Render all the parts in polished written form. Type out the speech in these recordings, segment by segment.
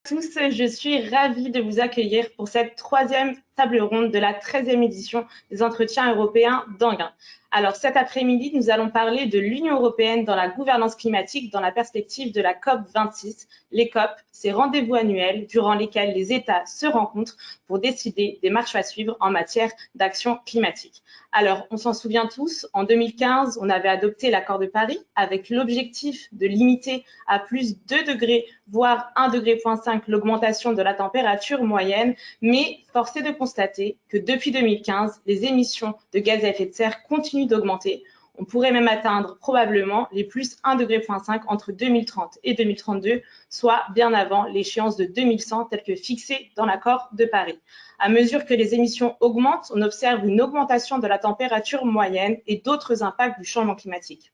Tous, je suis ravie de vous accueillir pour cette troisième table ronde de la 13e édition des entretiens européens d'Anguin. Alors cet après-midi, nous allons parler de l'Union européenne dans la gouvernance climatique dans la perspective de la COP26. Les COP, ces rendez-vous annuels durant lesquels les États se rencontrent pour décider des marches à suivre en matière d'action climatique. Alors, on s'en souvient tous, en 2015, on avait adopté l'accord de Paris avec l'objectif de limiter à plus 2 degrés, voire 1,5 degré l'augmentation de la température moyenne, mais force est de constater que depuis 2015, les émissions de gaz à effet de serre continuent d'augmenter. On pourrait même atteindre probablement les plus 1,5 degré entre 2030 et 2032, soit bien avant l'échéance de 2100 telle que fixée dans l'accord de Paris. À mesure que les émissions augmentent, on observe une augmentation de la température moyenne et d'autres impacts du changement climatique.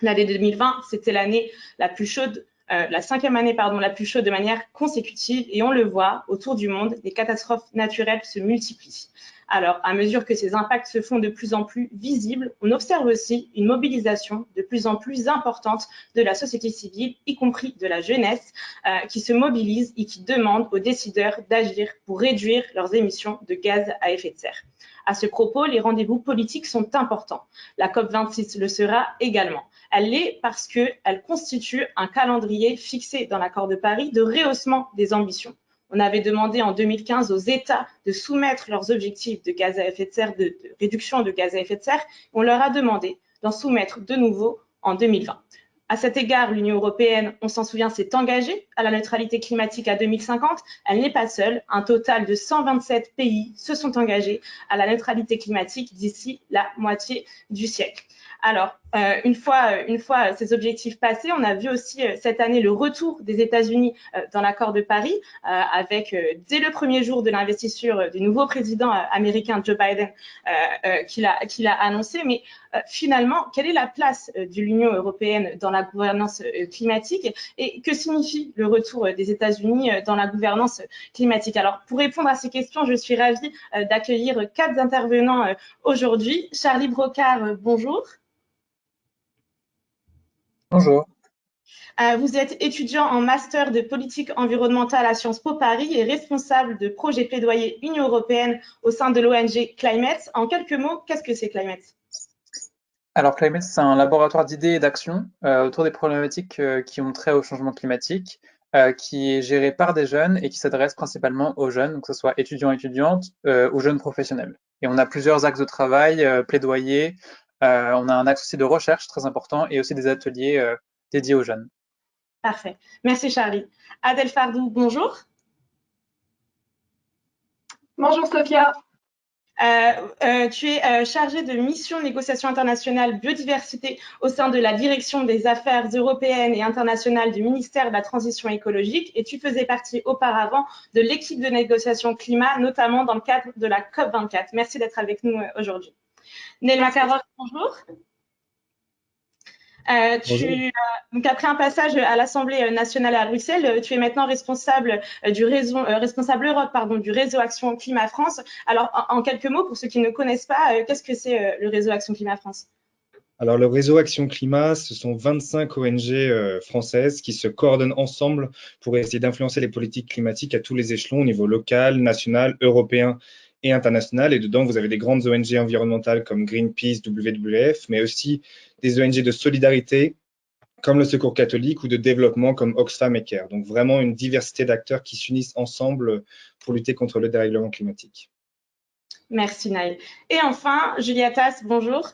L'année 2020, c'était l'année la plus chaude, la 5e année la plus chaude de manière consécutive, et on le voit, autour du monde, les catastrophes naturelles se multiplient. Alors, à mesure que ces impacts se font de plus en plus visibles, on observe aussi une mobilisation de plus en plus importante de la société civile, y compris de la jeunesse, qui se mobilise et qui demande aux décideurs d'agir pour réduire leurs émissions de gaz à effet de serre. À ce propos, les rendez-vous politiques sont importants. La COP26 le sera également. Elle l'est parce qu'elle constitue un calendrier fixé dans l'accord de Paris de rehaussement des ambitions. On avait demandé en 2015 aux États de soumettre leurs objectifs de gaz à effet de serre, de réduction de gaz à effet de serre. On leur a demandé d'en soumettre de nouveau en 2020. À cet égard, l'Union européenne, on s'en souvient, s'est engagée à la neutralité climatique à 2050. Elle n'est pas seule. Un total de 127 pays se sont engagés à la neutralité climatique d'ici la moitié du siècle. Alors, une fois ces objectifs passés, on a vu aussi cette année le retour des États-Unis dans l'accord de Paris, avec dès le premier jour de l'investiture du nouveau président américain Joe Biden qu'il a annoncé. Mais finalement, quelle est la place de l'Union européenne dans la gouvernance climatique et que signifie le retour des États-Unis dans la gouvernance climatique? Alors, pour répondre à ces questions, je suis ravie d'accueillir 4 intervenants aujourd'hui. Charlie Brocard, bonjour. Bonjour. Vous êtes étudiant en master de politique environnementale à Sciences Po Paris et responsable de projet plaidoyer Union européenne au sein de l'ONG Climate. En quelques mots, qu'est-ce que c'est Climate? Alors Climate, c'est un laboratoire d'idées et d'actions autour des problématiques qui ont trait au changement climatique, qui est géré par des jeunes et qui s'adresse principalement aux jeunes, donc que ce soit étudiants et étudiantes, aux jeunes professionnels. Et on a plusieurs axes de travail, plaidoyer, on a un axe aussi de recherche très important et aussi des ateliers dédiés aux jeunes. Parfait. Merci Charlie. Adèle Fardou, bonjour. Bonjour Sophia. Tu es chargée de mission négociation internationale biodiversité au sein de la direction des affaires européennes et internationales du ministère de la Transition écologique et tu faisais partie auparavant de l'équipe de négociation climat, notamment dans le cadre de la COP24. Merci d'être avec nous aujourd'hui. Neil Makarov, bonjour. Donc après un passage à l'Assemblée nationale à Bruxelles, tu es maintenant responsable responsable Europe du réseau Action Climat France. Alors en quelques mots, pour ceux qui ne connaissent pas, qu'est-ce que c'est le réseau Action Climat France? Alors, le réseau Action Climat, ce sont 25 ONG françaises qui se coordonnent ensemble pour essayer d'influencer les politiques climatiques à tous les échelons, au niveau local, national, européen et international. Et dedans, vous avez des grandes ONG environnementales comme Greenpeace, WWF, mais aussi des ONG de solidarité comme le Secours catholique ou de développement comme Oxfam et CARE. Donc, vraiment une diversité d'acteurs qui s'unissent ensemble pour lutter contre le dérèglement climatique. Merci Naïl. Et enfin, Julia Tass, bonjour.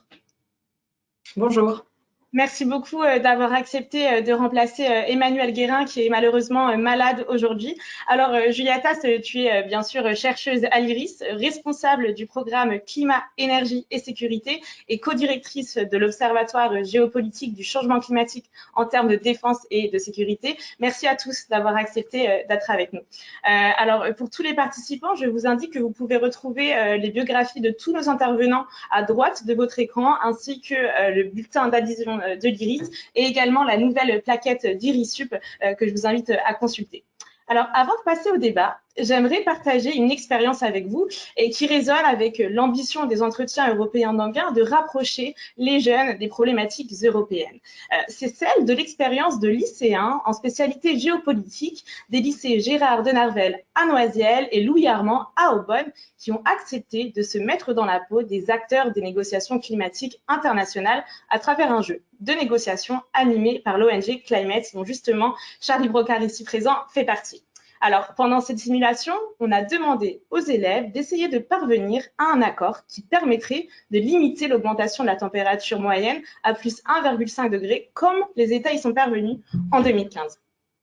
Bonjour. Merci beaucoup d'avoir accepté de remplacer Emmanuel Guérin qui est malheureusement malade aujourd'hui. Alors Julia Tass, tu es bien sûr chercheuse à l'IRIS, responsable du programme Climat, Énergie et Sécurité et co-directrice de l'Observatoire géopolitique du changement climatique en termes de défense et de sécurité. Merci à tous d'avoir accepté d'être avec nous. Alors pour tous les participants, je vous indique que vous pouvez retrouver les biographies de tous nos intervenants à droite de votre écran ainsi que le bulletin d'adhésion de l'IRIS et également la nouvelle plaquette d'IRISUP que je vous invite à consulter. Alors, avant de passer au débat, j'aimerais partager une expérience avec vous et qui résonne avec l'ambition des entretiens européens d'Anguin de rapprocher les jeunes des problématiques européennes. C'est celle de l'expérience de lycéens en spécialité géopolitique des lycées Gérard de Nerval à Noisiel et Louis Armand à Aubonne qui ont accepté de se mettre dans la peau des acteurs des négociations climatiques internationales à travers un jeu de négociation animé par l'ONG Climate, dont justement Charlie Brocard ici présent fait partie. Alors, pendant cette simulation, on a demandé aux élèves d'essayer de parvenir à un accord qui permettrait de limiter l'augmentation de la température moyenne à plus 1,5 degré, comme les États y sont parvenus en 2015.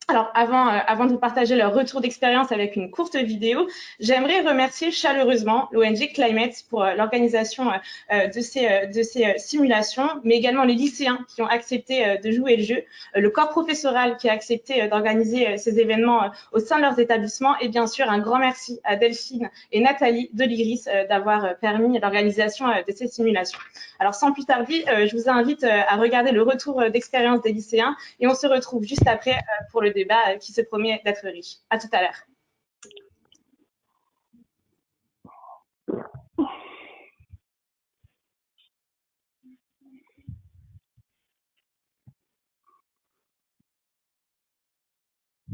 Alors, avant de vous partager leur retour d'expérience avec une courte vidéo, j'aimerais remercier chaleureusement l'ONG Climate pour l'organisation de ces simulations, mais également les lycéens qui ont accepté de jouer le jeu, le corps professoral qui a accepté d'organiser ces événements au sein de leurs établissements, et bien sûr un grand merci à Delphine et Nathalie de l'IRIS d'avoir permis l'organisation de ces simulations. Alors, sans plus tarder, je vous invite à regarder le retour d'expérience des lycéens et on se retrouve juste après pour le débat qui se promet d'être riche. À tout à l'heure.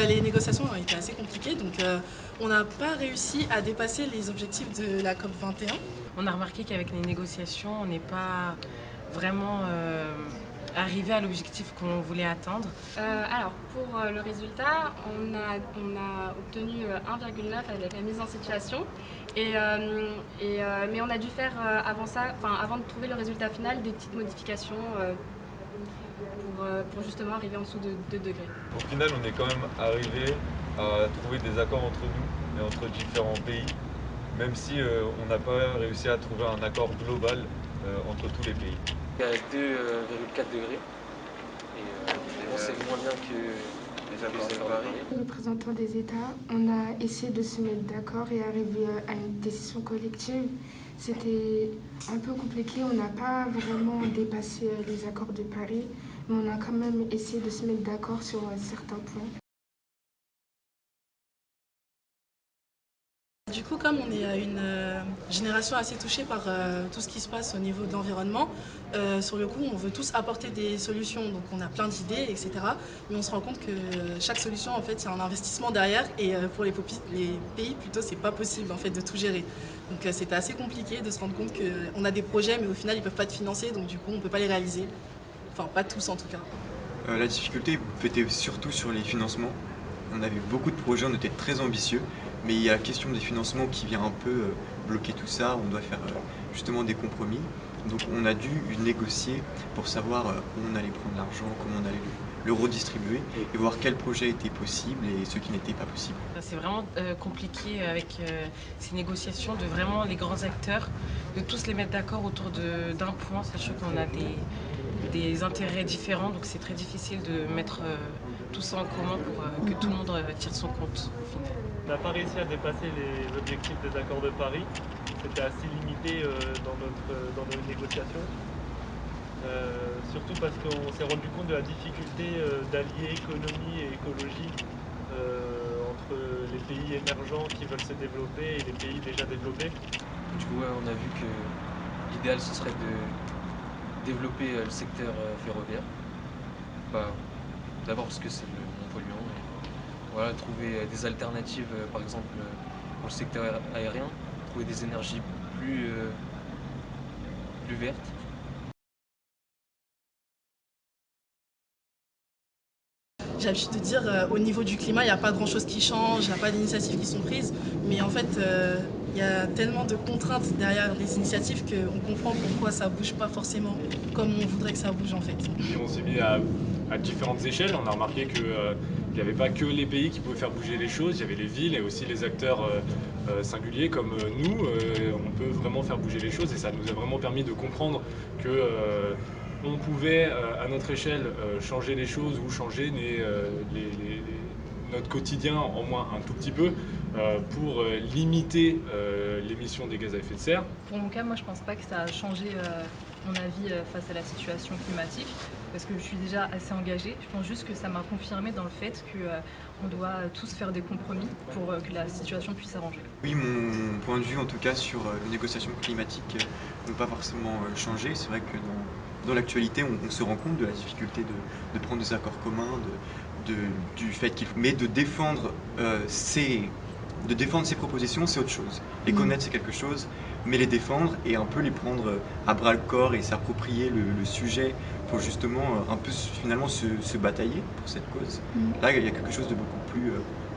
Les négociations ont été assez compliquées, donc on n'a pas réussi à dépasser les objectifs de la COP 21. On a remarqué qu'avec les négociations, on n'est pas vraiment arrivé à l'objectif qu'on voulait atteindre. Alors, pour le résultat, on a obtenu 1,9 avec la mise en situation. Mais on a dû faire avant de trouver le résultat final, des petites modifications pour justement arriver en dessous de 2 degrés. Au final, on est quand même arrivé à trouver des accords entre nous et entre différents pays, même si on n'a pas réussi à trouver un accord global entre tous les pays. Il y a 2,4 degrés et c'est moins bien que les accords de Paris. Les représentants des États, on a essayé de se mettre d'accord et arriver à une décision collective. C'était un peu compliqué, on n'a pas vraiment dépassé les accords de Paris, mais on a quand même essayé de se mettre d'accord sur certains points. Du coup, comme on est une génération assez touchée par tout ce qui se passe au niveau de l'environnement, sur le coup, on veut tous apporter des solutions. Donc, on a plein d'idées, etc. Mais on se rend compte que chaque solution, en fait, il y a un investissement derrière. Et pour les pays, plutôt, c'est pas possible, en fait, de tout gérer. Donc, c'était assez compliqué de se rendre compte qu'on a des projets, mais au final, ils peuvent pas être financés. Donc, du coup, on peut pas les réaliser. Enfin, pas tous, en tout cas. La difficulté était surtout sur les financements. On avait beaucoup de projets, on était très ambitieux. Mais il y a la question des financements qui vient un peu bloquer tout ça. On doit faire justement des compromis. Donc on a dû négocier pour savoir où on allait prendre l'argent, comment on allait le redistribuer et voir quels projets étaient possibles et ceux qui n'étaient pas possibles. C'est vraiment compliqué avec ces négociations de vraiment les grands acteurs, de tous les mettre d'accord autour d'un point, sachant qu'on a des intérêts différents. Donc c'est très difficile de mettre tout ça en commun pour que tout le monde tire son compte au final. On n'a pas réussi à dépasser les objectifs des accords de Paris. C'était assez limité dans nos négociations. Surtout parce qu'on s'est rendu compte de la difficulté d'allier économie et écologie entre les pays émergents qui veulent se développer et les pays déjà développés. Du coup, on a vu que l'idéal ce serait de développer le secteur ferroviaire. D'abord parce que c'est le moins polluant. Voilà, trouver des alternatives, par exemple pour le secteur aérien, trouver des énergies plus vertes. J'ai l'habitude de dire au niveau du climat, il n'y a pas grand-chose qui change, il n'y a pas d'initiatives qui sont prises, mais en fait, il y a tellement de contraintes derrière les initiatives qu'on comprend pourquoi ça ne bouge pas forcément comme on voudrait que ça bouge en fait. Et on s'est mis à différentes échelles, on a remarqué qu'il n'y avait pas que les pays qui pouvaient faire bouger les choses, il y avait les villes et aussi les acteurs singuliers comme nous, on peut vraiment faire bouger les choses et ça nous a vraiment permis de comprendre que on pouvait à notre échelle changer les choses ou changer notre quotidien en moins un tout petit peu pour limiter l'émission des gaz à effet de serre. Pour mon cas, moi je pense pas que ça a changé mon avis face à la situation climatique, parce que je suis déjà assez engagée. Je pense juste que ça m'a confirmé dans le fait qu'on doit tous faire des compromis pour que la situation puisse s'arranger. Oui, mon point de vue en tout cas sur les négociations climatiques n'ont pas forcément changé. C'est vrai que dans l'actualité, on se rend compte de la difficulté de prendre des accords communs, du fait qu'il faut... Mais de défendre ces propositions, c'est autre chose. Les connaître, c'est quelque chose, mais les défendre et un peu les prendre à bras le corps et s'approprier le sujet pour justement un peu finalement se batailler pour cette cause. Là, il y a quelque chose de beaucoup plus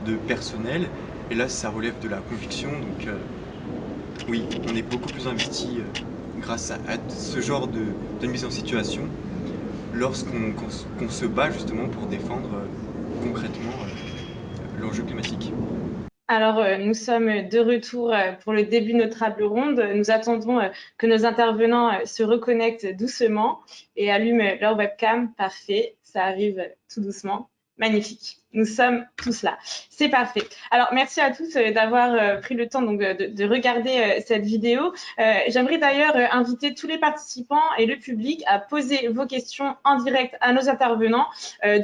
de personnel, et là, ça relève de la conviction, donc oui, on est beaucoup plus investi grâce à ce genre de mise en situation lorsqu'on se bat justement pour défendre concrètement l'enjeu climatique. Alors, nous sommes de retour pour le début de notre table ronde. Nous attendons que nos intervenants se reconnectent doucement et allument leur webcam. Parfait, ça arrive tout doucement. Magnifique. Nous sommes tous là. C'est parfait. Alors, merci à tous d'avoir pris le temps donc, de regarder cette vidéo. J'aimerais d'ailleurs inviter tous les participants et le public à poser vos questions en direct à nos intervenants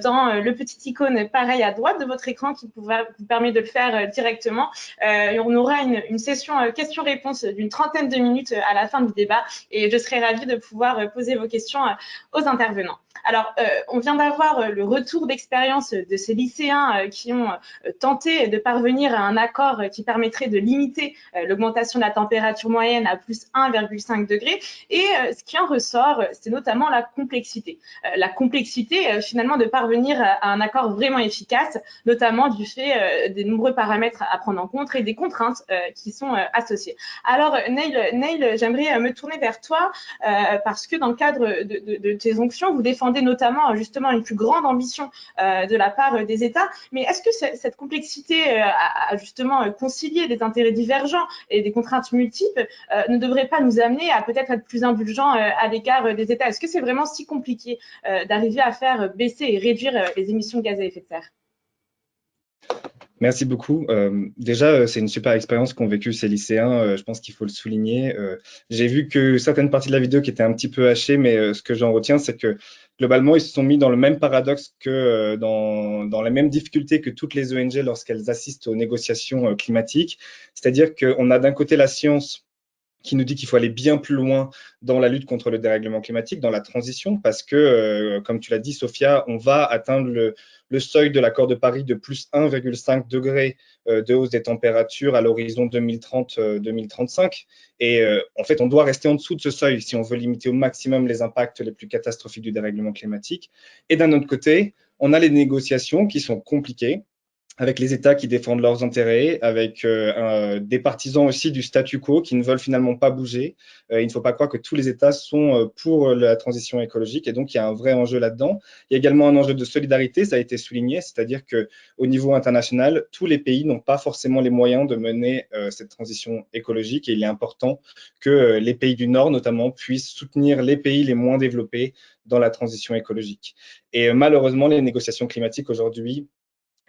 dans le petit icône pareil à droite de votre écran qui vous permet de le faire directement. On aura une session questions-réponses d'une trentaine de minutes à la fin du débat et je serai ravie de pouvoir poser vos questions aux intervenants. Alors, on vient d'avoir le retour d'expérience de ces lycéens qui ont tenté de parvenir à un accord qui permettrait de limiter l'augmentation de la température moyenne à plus 1,5 degré. Et ce qui en ressort, c'est notamment la complexité. La complexité, finalement, de parvenir à un accord vraiment efficace, notamment du fait des nombreux paramètres à prendre en compte et des contraintes qui sont associées. Alors, Neil, j'aimerais me tourner vers toi parce que dans le cadre de tes fonctions, vous défendez notamment justement une plus grande ambition de la part des États. Mais est-ce que cette complexité à justement concilier des intérêts divergents et des contraintes multiples ne devrait pas nous amener à peut-être être plus indulgents à l'égard des États? Est-ce que c'est vraiment si compliqué d'arriver à faire baisser et réduire les émissions de gaz à effet de serre? Merci beaucoup. Déjà, c'est une super expérience qu'ont vécu ces lycéens. Je pense qu'il faut le souligner. J'ai vu que certaines parties de la vidéo qui étaient un petit peu hachées, mais ce que j'en retiens, c'est que globalement, ils se sont mis dans le même paradoxe que dans les mêmes difficultés que toutes les ONG lorsqu'elles assistent aux négociations climatiques. C'est-à-dire qu'on a d'un côté la science qui nous dit qu'il faut aller bien plus loin dans la lutte contre le dérèglement climatique, dans la transition, parce que, comme tu l'as dit, Sophia, on va atteindre le seuil de l'accord de Paris de plus 1,5 degré de hausse des températures à l'horizon 2030-2035. Et en fait, on doit rester en dessous de ce seuil si on veut limiter au maximum les impacts les plus catastrophiques du dérèglement climatique. Et d'un autre côté, on a les négociations qui sont compliquées, avec les États qui défendent leurs intérêts, avec des partisans aussi du statu quo qui ne veulent finalement pas bouger. Il ne faut pas croire que tous les États sont pour la transition écologique et donc il y a un vrai enjeu là-dedans. Il y a également un enjeu de solidarité, ça a été souligné, c'est-à-dire qu'au niveau international, tous les pays n'ont pas forcément les moyens de mener cette transition écologique et il est important que les pays du Nord notamment puissent soutenir les pays les moins développés dans la transition écologique. Et malheureusement, les négociations climatiques aujourd'hui,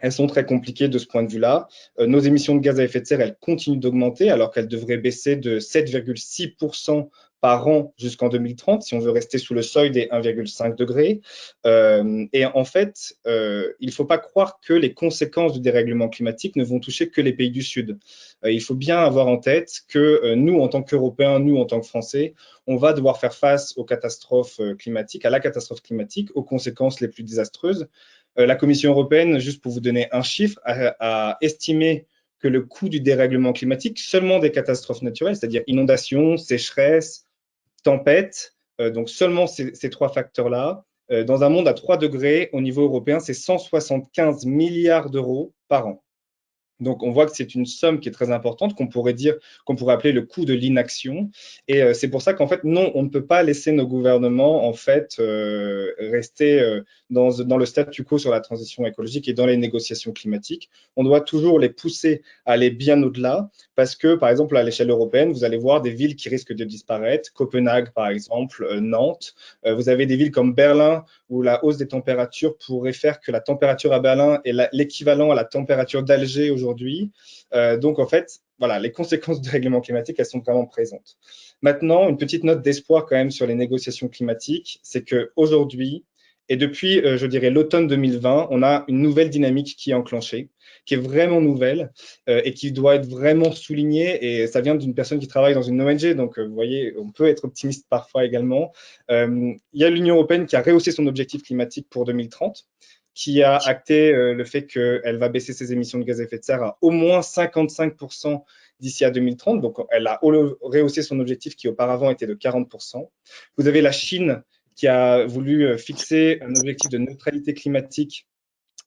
elles sont très compliquées de ce point de vue-là. Nos émissions de gaz à effet de serre, elles continuent d'augmenter alors qu'elles devraient baisser de 7,6% par an jusqu'en 2030 si on veut rester sous le seuil des 1,5 degrés. Et en fait, il ne faut pas croire que les conséquences du dérèglement climatique ne vont toucher que les pays du Sud. Il faut bien avoir en tête que nous, en tant qu'Européens, nous, en tant que Français, on va devoir faire face aux catastrophes climatiques, à la catastrophe climatique, aux conséquences les plus désastreuses. La Commission européenne, juste pour vous donner un chiffre, a estimé que le coût du dérèglement climatique, seulement des catastrophes naturelles, c'est-à-dire inondations, sécheresses, tempêtes, donc seulement ces trois facteurs-là, dans un monde à 3 degrés, au niveau européen, c'est 175 milliards d'euros par an. Donc, on voit que c'est une somme qui est très importante, qu'on pourrait appeler le coût de l'inaction. Et c'est pour ça qu'en fait, non, on ne peut pas laisser nos gouvernements en fait rester dans le statu quo sur la transition écologique et dans les négociations climatiques. On doit toujours les pousser à aller bien au-delà, parce que, par exemple, à l'échelle européenne, vous allez voir des villes qui risquent de disparaître. Copenhague, par exemple, Nantes. Vous avez des villes comme Berlin, où la hausse des températures pourrait faire que la température à Berlin est l'équivalent à la température d'Alger aujourd'hui. Donc, en fait, voilà, les conséquences du règlement climatique, elles sont vraiment présentes. Maintenant, une petite note d'espoir quand même sur les négociations climatiques, c'est qu'aujourd'hui, et depuis, je dirais, l'automne 2020, on a une nouvelle dynamique qui est enclenchée, qui est vraiment nouvelle et qui doit être vraiment soulignée. Et ça vient d'une personne qui travaille dans une ONG, donc vous voyez, on peut être optimiste parfois également. Il y a l'Union européenne qui a rehaussé son objectif climatique pour 2030, qui a acté le fait qu'elle va baisser ses émissions de gaz à effet de serre à au moins 55% d'ici à 2030. Donc, elle a rehaussé son objectif qui auparavant était de 40%. Vous avez la Chine qui a voulu fixer un objectif de neutralité climatique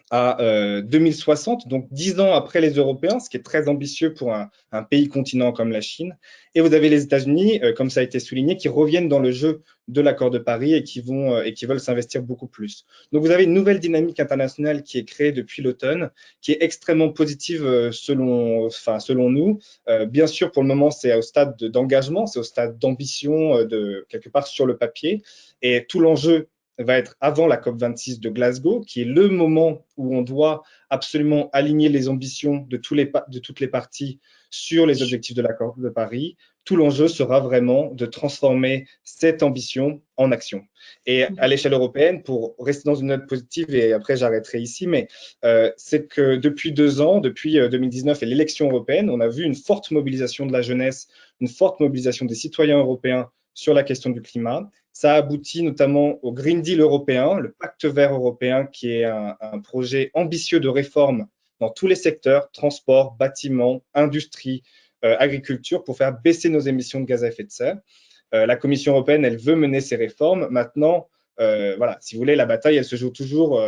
à 2060, donc 10 ans après les Européens, ce qui est très ambitieux pour un pays continent comme la Chine. Et vous avez les États-Unis, comme ça a été souligné, qui reviennent dans le jeu de l'accord de Paris et qui veulent s'investir beaucoup plus. Donc vous avez une nouvelle dynamique internationale qui est créée depuis l'automne, qui est extrêmement positive selon nous. Bien sûr, pour le moment, c'est au stade d'engagement, c'est au stade d'ambition, quelque part sur le papier. Et tout l'enjeu va être avant la COP26 de Glasgow, qui est le moment où on doit absolument aligner les ambitions de toutes les parties sur les objectifs de l'accord de Paris. Tout l'enjeu sera vraiment de transformer cette ambition en action. Et à l'échelle européenne, pour rester dans une note positive, et après j'arrêterai ici, mais c'est que depuis 2 ans, depuis 2019 et l'élection européenne, on a vu une forte mobilisation de la jeunesse, une forte mobilisation des citoyens européens sur la question du climat. Ça aboutit notamment au Green Deal européen, le Pacte vert européen, qui est un projet ambitieux de réforme dans tous les secteurs, transport, bâtiment, industrie, agriculture, pour faire baisser nos émissions de gaz à effet de serre. La Commission européenne, elle veut mener ces réformes. Maintenant, voilà, si vous voulez, la bataille, elle se joue toujours,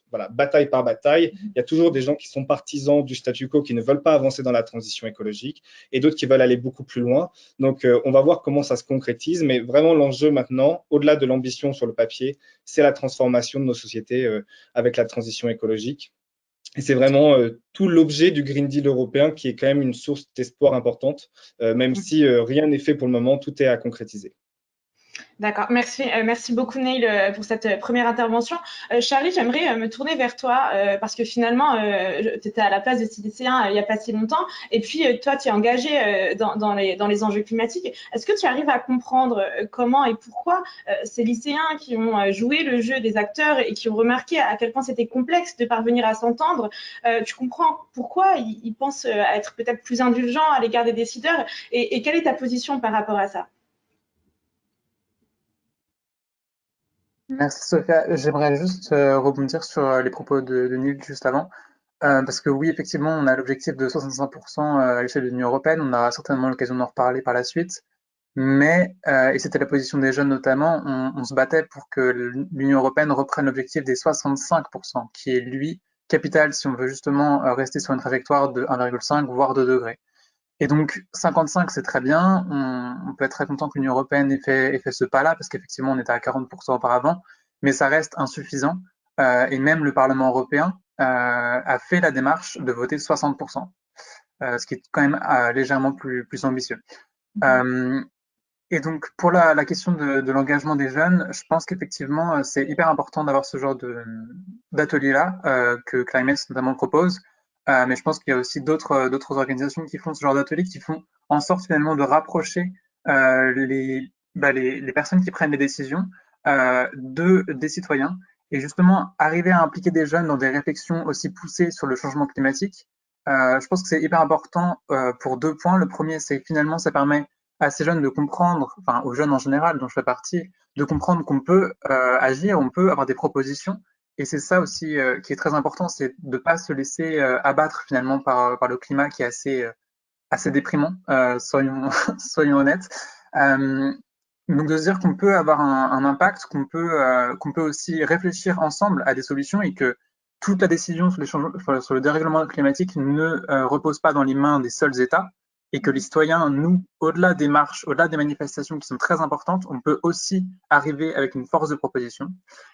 voilà, bataille par bataille. Il y a toujours des gens qui sont partisans du statu quo, qui ne veulent pas avancer dans la transition écologique, et d'autres qui veulent aller beaucoup plus loin. Donc, on va voir comment ça se concrétise, mais vraiment l'enjeu maintenant, au-delà de l'ambition sur le papier, c'est la transformation de nos sociétés avec la transition écologique. Et c'est vraiment tout l'objet du Green Deal européen qui est quand même une source d'espoir importante, même si rien n'est fait pour le moment, tout est à concrétiser. D'accord, merci beaucoup Neil pour cette première intervention. Charlie, j'aimerais me tourner vers toi parce que finalement, tu étais à la place de ces lycéens il n'y a pas si longtemps et puis toi, tu es engagé dans les enjeux climatiques. Est-ce que tu arrives à comprendre comment et pourquoi ces lycéens qui ont joué le jeu des acteurs et qui ont remarqué à quel point c'était complexe de parvenir à s'entendre, tu comprends pourquoi ils pensent être peut-être plus indulgents à l'égard des décideurs et quelle est ta position par rapport à ça ? Merci Sophia. J'aimerais juste rebondir sur les propos de Neil juste avant. Parce que oui, effectivement, on a l'objectif de 65% à l'échelle de l'Union européenne. On aura certainement l'occasion d'en reparler par la suite. Mais, et c'était la position des jeunes notamment, on se battait pour que l'Union européenne reprenne l'objectif des 65%, qui est, lui, capital si on veut justement rester sur une trajectoire de 1,5 voire 2 degrés. Et donc 55, c'est très bien. On peut être très content que l'Union européenne ait fait ce pas-là, parce qu'effectivement, on était à 40% auparavant, mais ça reste insuffisant. Et même le Parlement européen a fait la démarche de voter 60%, ce qui est quand même légèrement plus ambitieux. Et donc, pour la question de l'engagement des jeunes, je pense qu'effectivement, c'est hyper important d'avoir ce genre d'atelier-là que Climate notamment propose. Mais je pense qu'il y a aussi d'autres organisations qui font ce genre d'atelier, qui font en sorte finalement de rapprocher les personnes qui prennent les décisions des citoyens et justement arriver à impliquer des jeunes dans des réflexions aussi poussées sur le changement climatique. Je pense que c'est hyper important pour 2 points. Le premier, c'est que finalement, ça permet à ces jeunes de comprendre, enfin aux jeunes en général, dont je fais partie, de comprendre qu'on peut agir, on peut avoir des propositions. Et c'est ça aussi qui est très important, c'est de ne pas se laisser abattre finalement par le climat qui est assez déprimant, soyons honnêtes. Donc de se dire qu'on peut avoir un impact, qu'on peut aussi réfléchir ensemble à des solutions et que toute la décision sur le dérèglement climatique ne repose pas dans les mains des seuls États et que les citoyens, nous, au-delà des marches, au-delà des manifestations qui sont très importantes, on peut aussi arriver avec une force de proposition.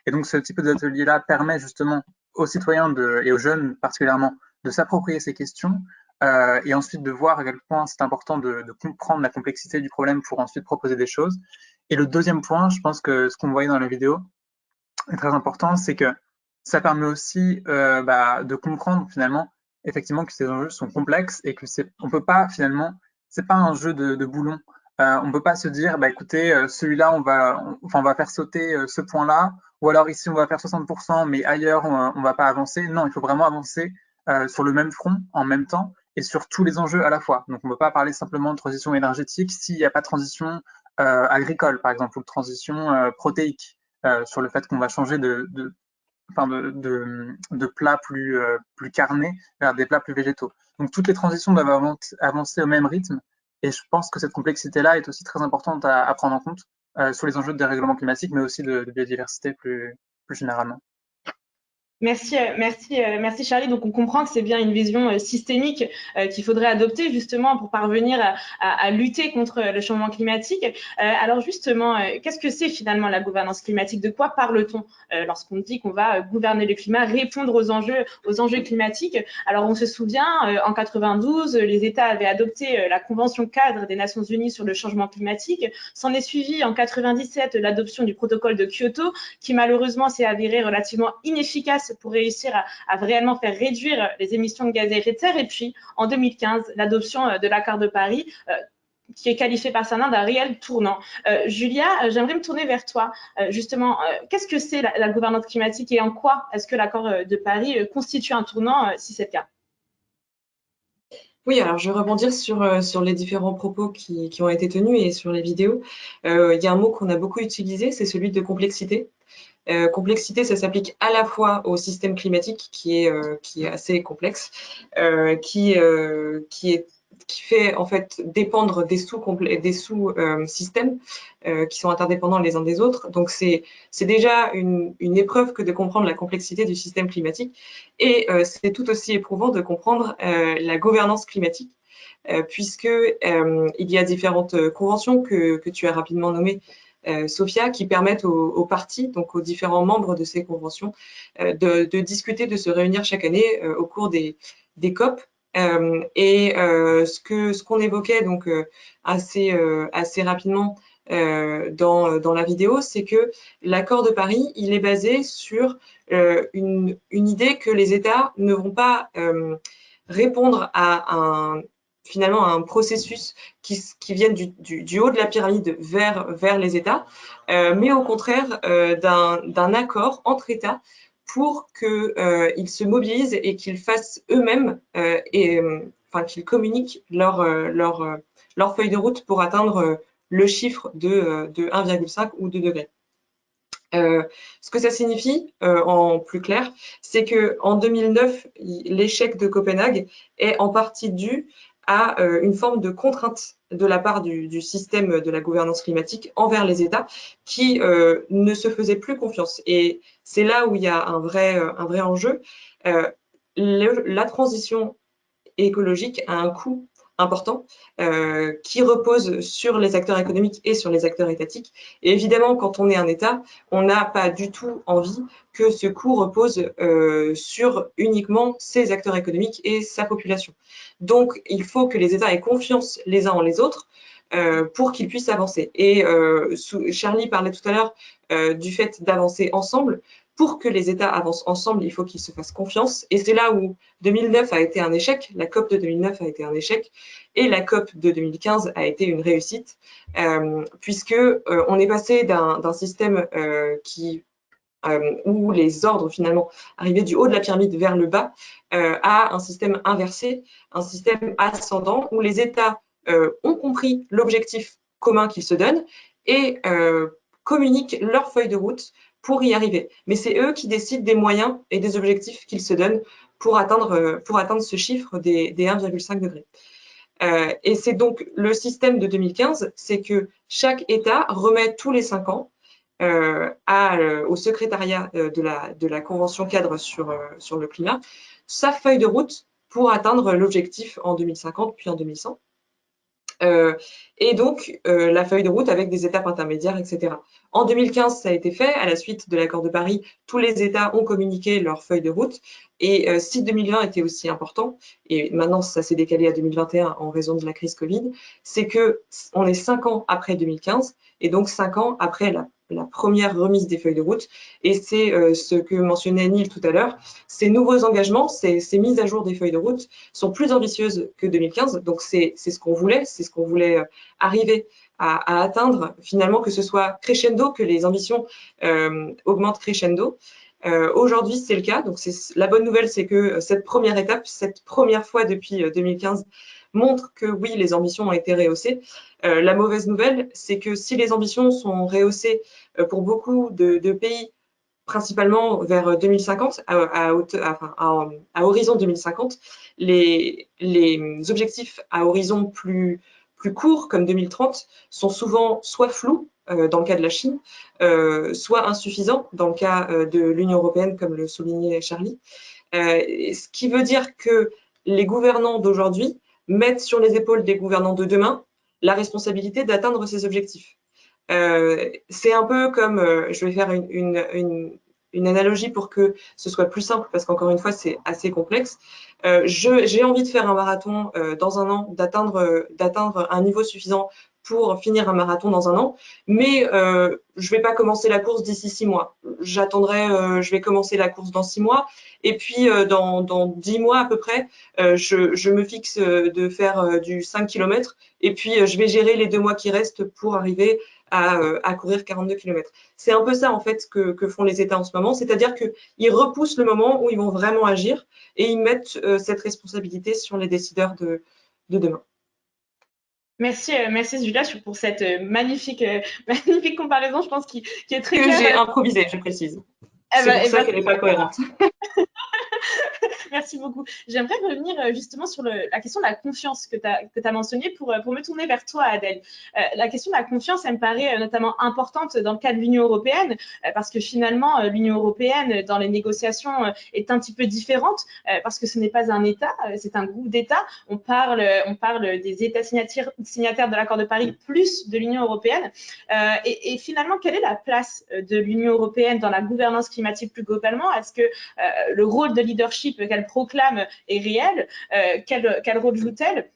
Et donc ce type d'atelier-là permet justement aux citoyens et aux jeunes particulièrement de s'approprier ces questions et ensuite de voir à quel point c'est important de comprendre la complexité du problème pour ensuite proposer des choses. Et le deuxième point, je pense que ce qu'on voyait dans la vidéo est très important, c'est que ça permet aussi de comprendre finalement effectivement que ces enjeux sont complexes et que on peut pas finalement, c'est pas un jeu de boulons. On peut pas se dire, bah écoutez, celui-là, on va faire sauter ce point-là, ou alors ici on va faire 60%, mais ailleurs on va pas avancer. Non, il faut vraiment avancer sur le même front en même temps et sur tous les enjeux à la fois. Donc on ne peut pas parler simplement de transition énergétique s'il n'y a pas de transition agricole, par exemple, ou de transition protéique, sur le fait qu'on va changer de plats plus carnés vers des plats plus végétaux. Donc toutes les transitions doivent avancer au même rythme et je pense que cette complexité-là est aussi très importante à prendre en compte sur les enjeux de dérèglement climatique, mais aussi de biodiversité plus généralement. Merci Charlie. Donc on comprend que c'est bien une vision systémique qu'il faudrait adopter justement pour parvenir à lutter contre le changement climatique. Alors justement, qu'est-ce que c'est finalement la gouvernance climatique? De quoi parle-t-on lorsqu'on dit qu'on va gouverner le climat, répondre aux enjeux climatiques? Alors on se souvient, en 92, les États avaient adopté la Convention cadre des Nations Unies sur le changement climatique. S'en est suivi en 97 l'adoption du protocole de Kyoto, qui malheureusement s'est avéré relativement inefficace pour réussir à vraiment faire réduire les émissions de gaz à effet de serre. Et puis, en 2015, l'adoption de l'accord de Paris, qui est qualifié par certains d'un réel tournant. Julia, j'aimerais me tourner vers toi. Justement, qu'est-ce que c'est la gouvernance climatique et en quoi est-ce que l'accord de Paris constitue un tournant, si c'est le cas? Oui, alors je vais rebondir sur les différents propos qui ont été tenus et sur les vidéos. Il y a un mot qu'on a beaucoup utilisé, c'est celui de complexité. Complexité, ça s'applique à la fois au système climatique qui est assez complexe, qui fait en fait dépendre des sous-systèmes qui sont interdépendants les uns des autres. Donc c'est déjà une épreuve que de comprendre la complexité du système climatique, et c'est tout aussi éprouvant de comprendre la gouvernance climatique, puisque il y a différentes conventions que tu as rapidement nommées, Sophia, qui permettent aux parties, donc aux différents membres de ces conventions, de discuter, de se réunir chaque année au cours des COP. Ce qu'on évoquait donc assez rapidement dans la vidéo, c'est que l'accord de Paris, il est basé sur une idée que les États ne vont pas répondre à finalement un processus qui vienne du haut de la pyramide vers les États, mais au contraire d'un accord entre États pour qu'ils se mobilisent et qu'ils fassent eux-mêmes qu'ils communiquent leur feuille de route pour atteindre le chiffre de 1,5 ou 2 degrés. Ce que ça signifie, en plus clair, c'est qu'en 2009, l'échec de Copenhague est en partie dû à une forme de contrainte de la part du système de la gouvernance climatique envers les États qui ne se faisaient plus confiance. Et c'est là où il y a un vrai enjeu. La transition écologique a un coût important qui repose sur les acteurs économiques et sur les acteurs étatiques. Et évidemment, quand on est un État, on n'a pas du tout envie que ce coût repose sur uniquement ses acteurs économiques et sa population. Donc, il faut que les États aient confiance les uns en les autres pour qu'ils puissent avancer. Et Charlie parlait tout à l'heure du fait d'avancer ensemble. Pour que les États avancent ensemble, il faut qu'ils se fassent confiance. Et c'est là où 2009 a été un échec, la COP de 2009 a été un échec, et la COP de 2015 a été une réussite, puisque on est passé d'un système où les ordres finalement arrivaient du haut de la pyramide vers le bas, à un système inversé, un système ascendant, où les États ont compris l'objectif commun qu'ils se donnent et communiquent leur feuille de route pour y arriver. Mais c'est eux qui décident des moyens et des objectifs qu'ils se donnent pour atteindre ce chiffre des 1,5 degrés. Et c'est donc le système de 2015, c'est que chaque État remet tous les 5 ans au secrétariat de la Convention cadre sur le climat sa feuille de route pour atteindre l'objectif en 2050 puis en 2100. Et donc, la feuille de route avec des étapes intermédiaires, etc. En 2015, ça a été fait. À la suite de l'accord de Paris, tous les États ont communiqué leur feuille de route. Et si 2020 était aussi important, et maintenant ça s'est décalé à 2021 en raison de la crise Covid, c'est qu'on est 5 ans après 2015, et donc 5 ans après la première remise des feuilles de route. Et c'est ce que mentionnait Neil tout à l'heure. Ces nouveaux engagements, ces mises à jour des feuilles de route sont plus ambitieuses que 2015. Donc, c'est ce qu'on voulait, arriver à atteindre, finalement, que ce soit crescendo, que les ambitions augmentent crescendo. Aujourd'hui, c'est le cas. Donc, la bonne nouvelle, c'est que cette première étape, cette première fois depuis 2015, montre que oui, les ambitions ont été rehaussées. La mauvaise nouvelle, c'est que si les ambitions sont rehaussées pour beaucoup de pays, principalement vers 2050, à horizon 2050, les objectifs à horizon plus court, comme 2030, sont souvent soit flous, dans le cas de la Chine, soit insuffisants dans le cas de l'Union européenne, comme le soulignait Charlie. Ce qui veut dire que les gouvernants d'aujourd'hui mettent sur les épaules des gouvernants de demain la responsabilité d'atteindre ces objectifs. C'est un peu comme, je vais faire une analogie pour que ce soit plus simple, parce qu'encore une fois, c'est assez complexe. J'ai envie de faire un marathon dans un an, d'atteindre un niveau suffisant pour finir un marathon dans un an, mais je vais pas commencer la course d'ici 6 mois. J'attendrai, je vais commencer la course dans 6 mois, et puis dans 10 mois à peu près, je me fixe de faire du 5 km, et puis je vais gérer les 2 mois qui restent pour arriver à courir 42 km. C'est un peu ça en fait que font les États en ce moment, c'est-à-dire qu'ils repoussent le moment où ils vont vraiment agir et ils mettent cette responsabilité sur les décideurs de demain. Merci Julia pour cette magnifique comparaison, je pense, qui est très que claire. J'ai improvisé, je précise. C'est pour ça qu'elle n'est pas cohérente. Merci beaucoup. J'aimerais revenir justement sur la question de la confiance que tu as mentionnée pour me tourner vers toi, Adèle. La question de la confiance, elle me paraît notamment importante dans le cas de l'Union européenne, parce que finalement, l'Union européenne, dans les négociations, est un petit peu différente, parce que ce n'est pas un État, c'est un groupe d'États. On parle des États signataires de l'accord de Paris plus de l'Union européenne. Et finalement, quelle est la place de l'Union européenne dans la gouvernance climatique plus globalement? Est-ce que le rôle de leadership qu'elle proclame est réel? Quel rôle joue-t-elle?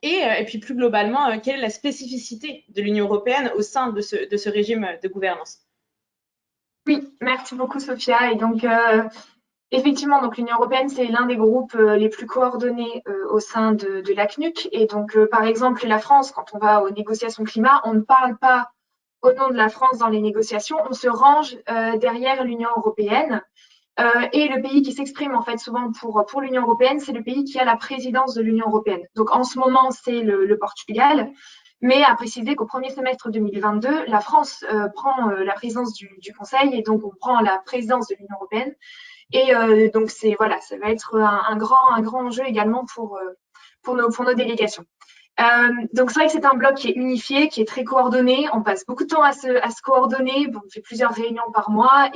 Et puis plus globalement, quelle est la spécificité de l'Union européenne au sein de ce régime de gouvernance? Oui, merci beaucoup Sophia. Et donc, effectivement, donc l'Union européenne, c'est l'un des groupes les plus coordonnés au sein de la CNUC. Et donc, par exemple, la France, quand on va aux négociations climat, on ne parle pas au nom de la France dans les négociations, on se range derrière l'Union européenne. Et le pays qui s'exprime en fait souvent pour l'Union européenne, c'est le pays qui a la présidence de l'Union européenne. Donc en ce moment, c'est le Portugal, mais à préciser qu'au premier semestre 2022, la France prend la présidence du Conseil et donc on prend la présidence de l'Union européenne. Et donc voilà, ça va être un grand enjeu également pour nos délégations. Donc c'est vrai que c'est un bloc qui est unifié, qui est très coordonné. On passe beaucoup de temps à se coordonner. On fait plusieurs réunions par mois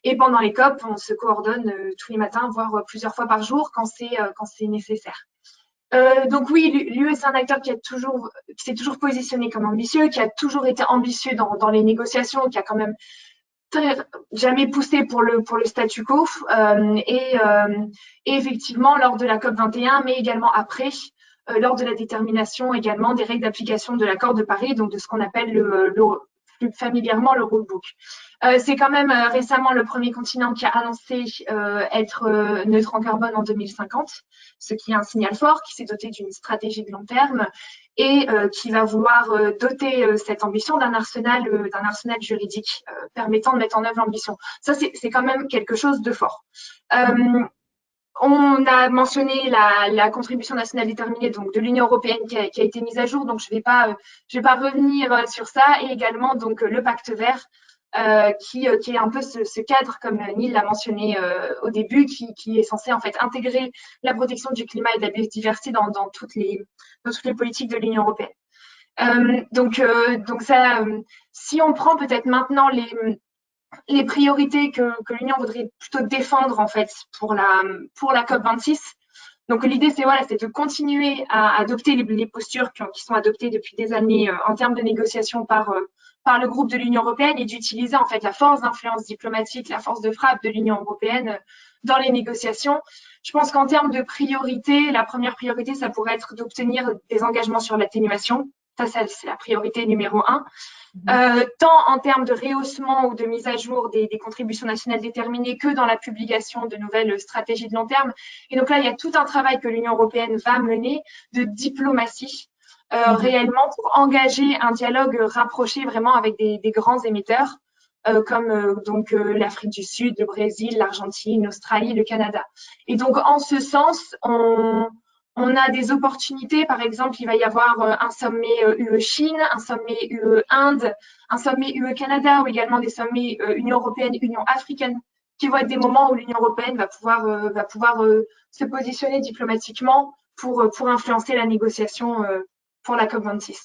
et pendant les COP, on se coordonne tous les matins, voire plusieurs fois par jour quand c'est nécessaire. Donc oui, l'UE, c'est un acteur qui s'est toujours positionné comme ambitieux, qui a toujours été ambitieux dans les négociations, qui a quand même jamais poussé pour le statu quo. Et effectivement, lors de la COP 21, mais également après, lors de la détermination également des règles d'application de l'accord de Paris, donc de ce qu'on appelle plus familièrement le rulebook. C'est quand même récemment le premier continent qui a annoncé être neutre en carbone en 2050, ce qui est un signal fort, qui s'est doté d'une stratégie de long terme et qui va vouloir doter cette ambition d'un arsenal juridique permettant de mettre en œuvre l'ambition. Ça, c'est quand même quelque chose de fort. On a mentionné la contribution nationale déterminée donc de l'Union européenne qui a été mise à jour, donc je vais pas revenir sur ça, et également donc le pacte vert qui est un peu ce cadre, comme Neil l'a mentionné au début, qui est censé en fait intégrer la protection du climat et de la biodiversité dans toutes les politiques de l'Union européenne. Donc ça, si on prend peut-être maintenant les priorités que l'Union voudrait plutôt défendre en fait pour la COP26. Donc l'idée c'est de continuer à adopter les postures qui sont adoptées depuis des années en termes de négociation par le groupe de l'Union européenne et d'utiliser en fait la force d'influence diplomatique, la force de frappe de l'Union européenne dans les négociations. Je pense qu'en termes de priorité, la première priorité, ça pourrait être d'obtenir des engagements sur l'atténuation. Ça, c'est la priorité numéro 1. Tant en termes de rehaussement ou de mise à jour des contributions nationales déterminées que dans la publication de nouvelles stratégies de long terme. Et donc là, il y a tout un travail que l'Union européenne va mener de diplomatie réellement pour engager un dialogue rapproché vraiment avec des grands émetteurs comme l'Afrique du Sud, le Brésil, l'Argentine, l'Australie, le Canada. Et donc, en ce sens, on a des opportunités. Par exemple, il va y avoir un sommet UE-Chine, un sommet UE-Inde, un sommet UE-Canada ou également des sommets Union européenne, Union africaine, qui vont être des moments où l'Union européenne va pouvoir se positionner diplomatiquement pour influencer la négociation pour la COP26.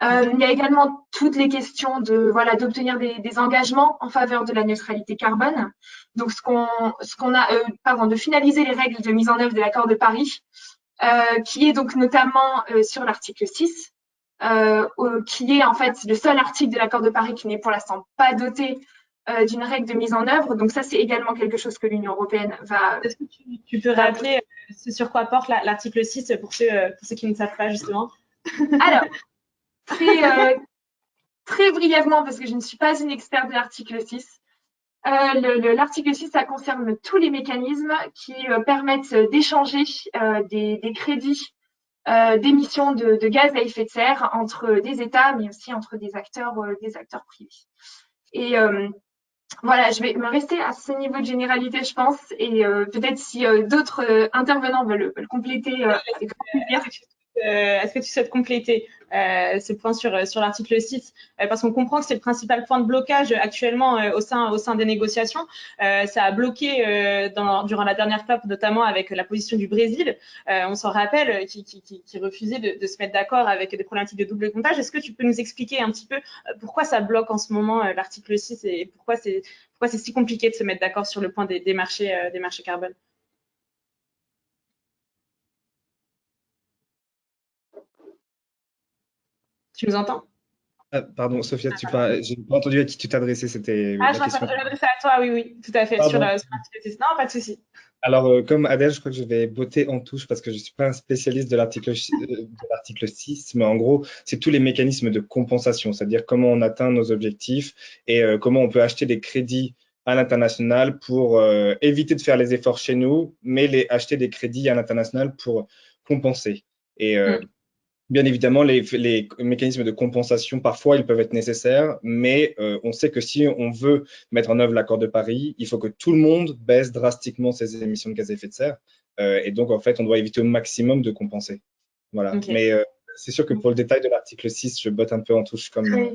Il y a également toutes les questions d'obtenir des engagements en faveur de la neutralité carbone. Donc, de finaliser les règles de mise en œuvre de l'accord de Paris, qui est donc notamment sur l'article 6, qui est en fait le seul article de l'accord de Paris qui n'est pour l'instant pas doté d'une règle de mise en œuvre. Donc ça, c'est également quelque chose que l'Union européenne va... Est-ce que tu peux rappeler ce sur quoi porte l'article 6 pour ceux qui ne savent pas, justement? Alors, très brièvement, parce que je ne suis pas une experte de l'article 6, l'article 6, ça concerne tous les mécanismes qui permettent d'échanger des crédits d'émissions de gaz à effet de serre entre des États, mais aussi entre des acteurs privés. Et voilà, je vais me rester à ce niveau de généralité, je pense, et peut-être si d'autres intervenants veulent compléter avec grand plaisir. Est-ce que tu souhaites compléter ce point sur l'article 6 parce qu'on comprend que c'est le principal point de blocage actuellement au sein des négociations. Ça a bloqué durant la dernière COP, notamment avec la position du Brésil. On s'en rappelle, qui refusait de se mettre d'accord avec des problématiques de double comptage. Est-ce que tu peux nous expliquer un petit peu pourquoi ça bloque en ce moment l'article 6 et pourquoi c'est si compliqué de se mettre d'accord sur le point des marchés carbone? Tu nous entends? Pardon, Sophia, j'ai pas entendu à qui tu t'adressais, c'était la question. Je m'adressais à toi, oui, tout à fait, sur l'article 6. Non, pas de souci. Alors, comme Adèle, je crois que je vais botter en touche parce que je ne suis pas un spécialiste de l'article 6, mais en gros, c'est tous les mécanismes de compensation, c'est-à-dire comment on atteint nos objectifs et comment on peut acheter des crédits à l'international pour éviter de faire les efforts chez nous, mais acheter des crédits à l'international pour compenser. Et bien évidemment, les mécanismes de compensation, parfois, ils peuvent être nécessaires, mais on sait que si on veut mettre en œuvre l'accord de Paris, il faut que tout le monde baisse drastiquement ses émissions de gaz à effet de serre. Et donc, en fait, on doit éviter au maximum de compenser. Voilà. Okay. Mais c'est sûr que pour le détail de l'article 6, je botte un peu en touche comme…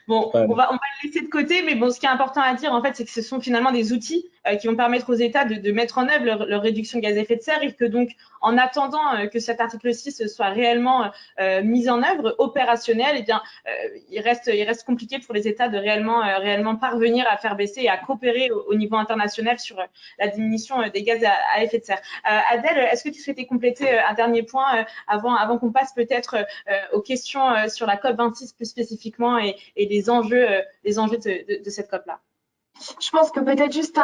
Bon, on va le laisser de côté, mais bon, ce qui est important à dire, en fait, c'est que ce sont finalement des outils qui vont permettre aux États de mettre en œuvre leur réduction de gaz à effet de serre et que donc, en attendant que cet article 6 soit réellement mis en œuvre, opérationnel, eh bien, il reste compliqué pour les États de réellement parvenir à faire baisser et à coopérer au niveau international sur la diminution des gaz à effet de serre. Adèle, est-ce que tu souhaitais compléter un dernier point avant qu'on passe peut-être aux questions sur la COP26 plus spécifiquement et les enjeux de cette COP-là? Je pense que peut-être juste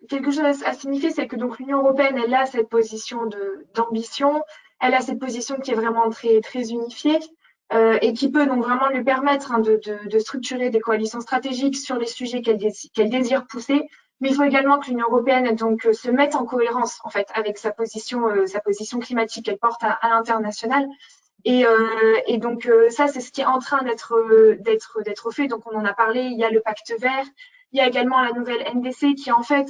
quelque chose à signifier, c'est que donc l'Union européenne, elle a cette position d'ambition, elle a cette position qui est vraiment très, très unifiée et qui peut donc vraiment lui permettre de structurer des coalitions stratégiques sur les sujets qu'elle désire pousser. Mais il faut également que l'Union européenne donc se mette en cohérence en fait avec sa position climatique qu'elle porte à l'international. Et donc ça, c'est ce qui est en train d'être fait. Donc on en a parlé. Il y a le pacte vert. Il y a également la nouvelle NDC qui en fait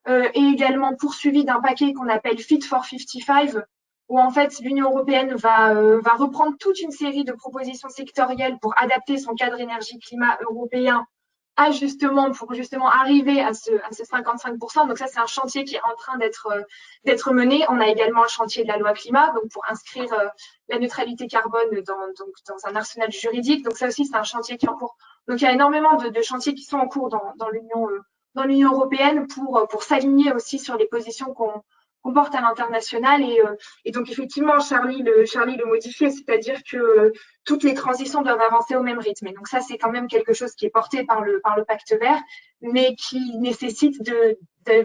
est également poursuivie d'un paquet qu'on appelle Fit for 55, où en fait l'Union européenne va reprendre toute une série de propositions sectorielles pour adapter son cadre énergie-climat européen pour justement arriver à ce 55%. Donc ça, c'est un chantier qui est en train d'être mené. On a également le chantier de la loi climat, donc pour inscrire la neutralité carbone dans un arsenal juridique. Donc ça aussi, c'est un chantier qui est en cours. Donc il y a énormément de chantiers qui sont en cours dans l'Union européenne pour s'aligner aussi sur les positions qu'on porte à l'international et donc effectivement Charlie le modifiait, c'est-à-dire que toutes les transitions doivent avancer au même rythme. Et donc ça c'est quand même quelque chose qui est porté par le pacte vert, mais qui nécessite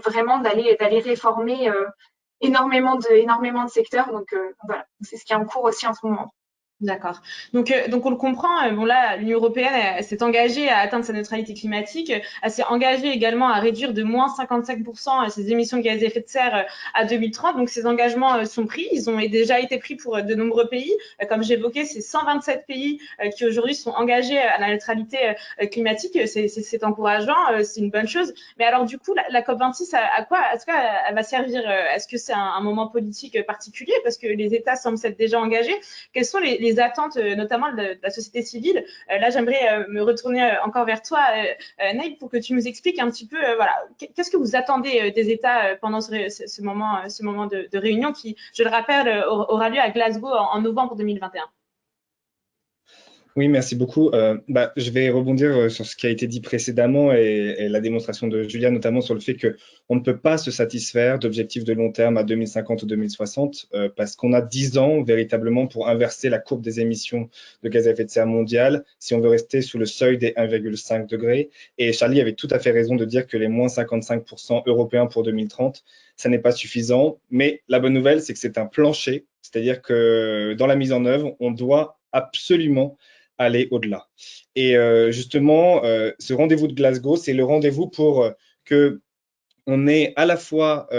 vraiment d'aller réformer énormément de secteurs. Donc voilà, c'est ce qui est en cours aussi en ce moment. D'accord. Donc on le comprend. Bon là, l'Union européenne elle s'est engagée à atteindre sa neutralité climatique. Elle s'est engagée également à réduire de moins 55% ses émissions de gaz à effet de serre à 2030. Donc ces engagements sont pris. Ils ont déjà été pris pour de nombreux pays. Comme j'évoquais, c'est 127 pays qui aujourd'hui sont engagés à la neutralité climatique. C'est encourageant, c'est une bonne chose. Mais alors du coup, la COP26, à quoi est-ce qu'elle va servir? Est-ce que c'est un moment politique particulier parce que les États semblent s'être déjà engagés? Quelles sont les attentes, notamment de la société civile? Là, j'aimerais me retourner encore vers toi, Naïb, pour que tu nous expliques un petit peu, voilà, qu'est-ce que vous attendez des États pendant ce moment de réunion qui, je le rappelle, aura lieu à Glasgow en novembre 2021. Oui, merci beaucoup. Je vais rebondir sur ce qui a été dit précédemment et la démonstration de Julia, notamment sur le fait qu'on ne peut pas se satisfaire d'objectifs de long terme à 2050 ou 2060 parce qu'on a 10 ans véritablement pour inverser la courbe des émissions de gaz à effet de serre mondiale si on veut rester sous le seuil des 1,5 degrés. Et Charlie avait tout à fait raison de dire que les moins 55% européens pour 2030, ça n'est pas suffisant. Mais la bonne nouvelle, c'est que c'est un plancher, c'est-à-dire que dans la mise en œuvre, on doit absolument aller au-delà. Et justement, ce rendez-vous de Glasgow, c'est le rendez-vous pour que on ait à la fois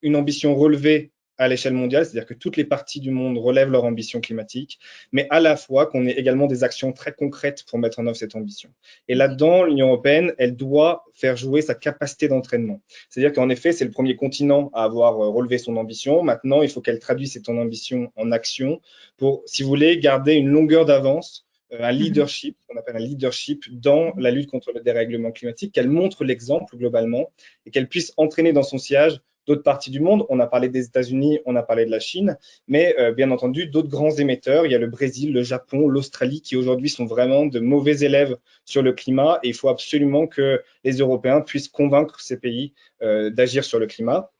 une ambition relevée à l'échelle mondiale, c'est-à-dire que toutes les parties du monde relèvent leur ambition climatique, mais à la fois qu'on ait également des actions très concrètes pour mettre en œuvre cette ambition. Et là-dedans, l'Union européenne, elle doit faire jouer sa capacité d'entraînement. C'est-à-dire qu'en effet, c'est le premier continent à avoir relevé son ambition. Maintenant, il faut qu'elle traduise cette ambition en action pour, si vous voulez, garder une longueur d'avance, un leadership, qu'on appelle un leadership dans la lutte contre le dérèglement climatique, qu'elle montre l'exemple globalement et qu'elle puisse entraîner dans son sillage d'autres parties du monde. On a parlé des États-Unis, on a parlé de la Chine, mais bien entendu, d'autres grands émetteurs. Il y a le Brésil, le Japon, l'Australie qui aujourd'hui sont vraiment de mauvais élèves sur le climat et il faut absolument que les Européens puissent convaincre ces pays d'agir sur le climat.